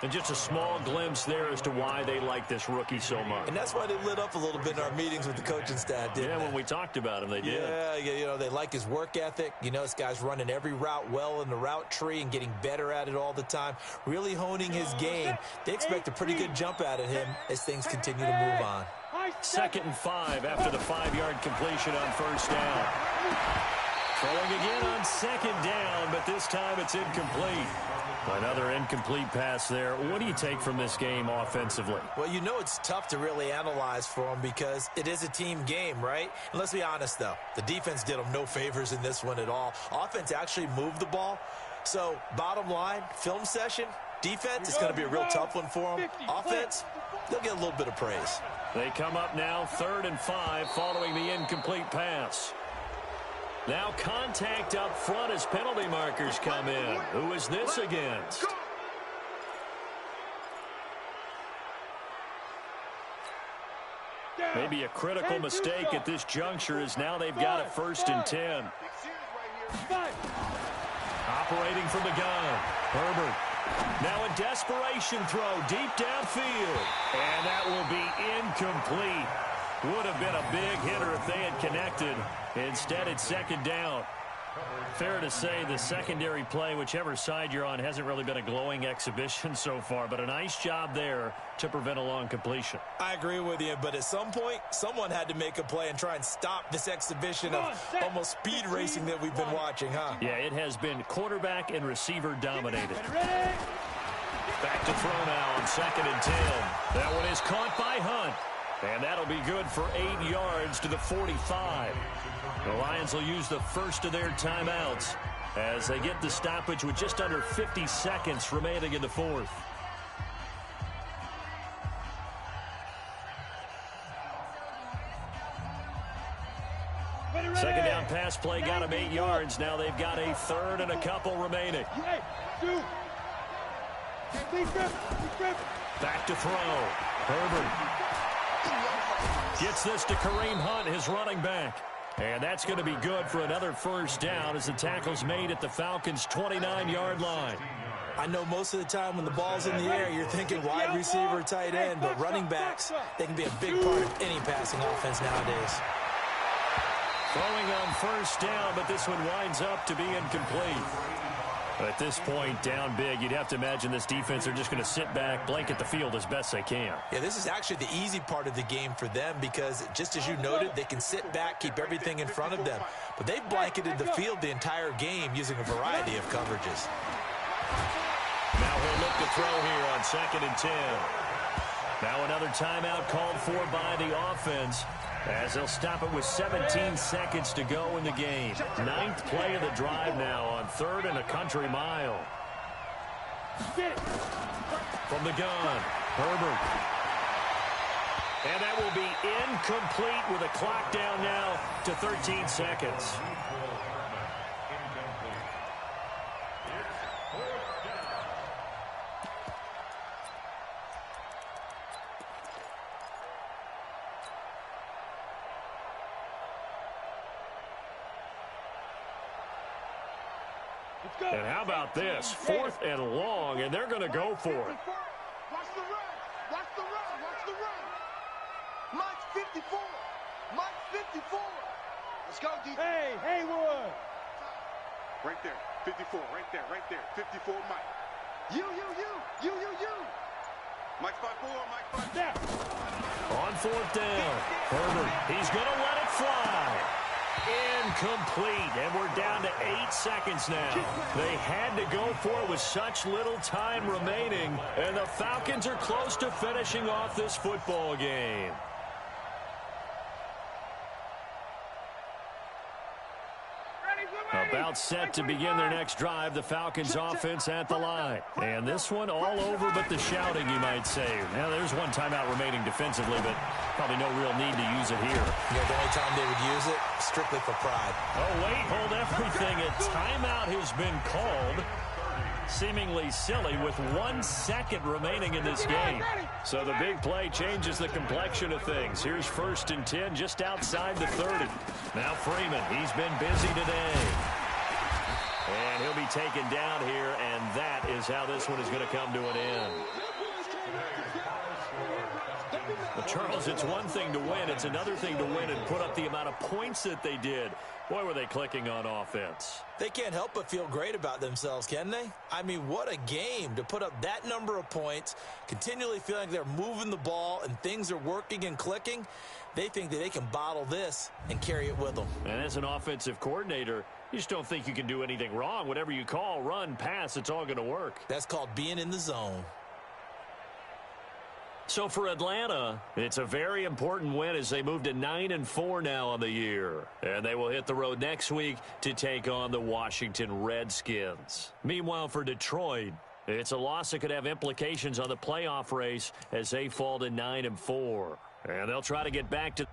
And just a small glimpse there as to why they like this rookie so much. And that's why they lit up a little bit in our meetings with the coaching staff, didn't they? When we talked about him, they did. Yeah, you know, they like his work ethic. You know, this guy's running every route well in the route tree and getting better at it all the time, really honing his game. They expect a pretty good jump out of him as things continue to move on. 2nd and 5 after the 5-yard completion on first down. Throwing again on 2nd down, but this time it's incomplete. Another incomplete pass there. What do you take from this game offensively? Well, you know it's tough to really analyze for them because it is a team game, right? And let's be honest, though. The defense did them no favors in this one at all. Offense actually moved the ball. So, bottom line, film session, defense is going to be a real tough one for them. Offense, they'll get a little bit of praise. They come up now 3rd and 5 following the incomplete pass. Now contact up front as penalty markers come in. Who is this against? Maybe a critical mistake at this juncture as now they've got a 1st and 10. Operating from the gun. Herbert. Now a desperation throw deep downfield. And that will be incomplete. Would have been a big hitter if they had connected. Instead, it's 2nd down. Fair to say the secondary play, whichever side you're on, hasn't really been a glowing exhibition so far, but a nice job there to prevent a long completion. I agree with you, but at some point, someone had to make a play and try and stop this exhibition of almost speed racing that we've been watching, huh? Yeah, it has been quarterback and receiver dominated. Back to throw now on 2nd and 10. That one is caught by Hunt. And that'll be good for 8 yards to the 45. The Lions will use the first of their timeouts as they get the stoppage with just under 50 seconds remaining in the 4th. Second down pass play got him 8 yards. Now they've got a 3rd and a couple remaining. Back to throw. Herbert. Gets this to Kareem Hunt, his running back. And that's going to be good for another 1st down as the tackle's made at the Falcons' 29-yard line. I know most of the time when the ball's in the air, you're thinking wide receiver or tight end, but running backs, they can be a big part of any passing offense nowadays. Throwing on first down, but this one winds up to be incomplete. At this point, down big, you'd have to imagine this defense are just going to sit back, blanket the field as best they can. Yeah, this is actually the easy part of the game for them because, just as you noted, they can sit back, keep everything in front of them. But they've blanketed the field the entire game using a variety of coverages. Now he'll look to throw here on 2nd and 10. Now another timeout called for by the offense, as they'll stop it with 17 seconds to go in the game. 9th play of the drive now on 3rd and a country mile. From the gun, Herbert. And that will be incomplete with a clock down now to 13 seconds. And how about this? 4th and long, and they're going to go for it. Watch the run. Watch the run. Watch the run. Mike's 54. Mike's 54. Let's go, D. Hey, Haywood. Right there. 54. Right there. Right there. 54, Mike. You. Mike's 5-4. Mike's 5-4. There. On 4th down, Herbert, he's going to let it fly. Incomplete, and we're down to 8 seconds now. They had to go for it with such little time remaining, and the Falcons are close to finishing off this football game. About set to begin their next drive, the Falcons offense at the line. And this one all over but the shouting, you might say. Now, there's one timeout remaining defensively, but probably no real need to use it here. Yeah, the only time they would use it, strictly for pride. Oh, wait, hold everything. A timeout has been called. Seemingly silly with 1 second remaining in this game. So the big play changes the complexion of things. Here's 1st and 10 just outside the 30. Now Freeman, he's been busy today. And he'll be taken down here, and that is how this one is going to come to an end. Well, Charles, it's one thing to win. It's another thing to win and put up the amount of points that they did. Boy, were they clicking on offense. They can't help but feel great about themselves, can they? I mean, what a game to put up that number of points, continually feeling like they're moving the ball and things are working and clicking. They think that they can bottle this and carry it with them. And as an offensive coordinator, you just don't think you can do anything wrong. Whatever you call, run, pass, it's all going to work. That's called being in the zone. So for Atlanta, it's a very important win as they move to 9-4 now on the year. And they will hit the road next week to take on the Washington Redskins. Meanwhile, for Detroit, it's a loss that could have implications on the playoff race as they fall to 9-4. And they'll try to get back to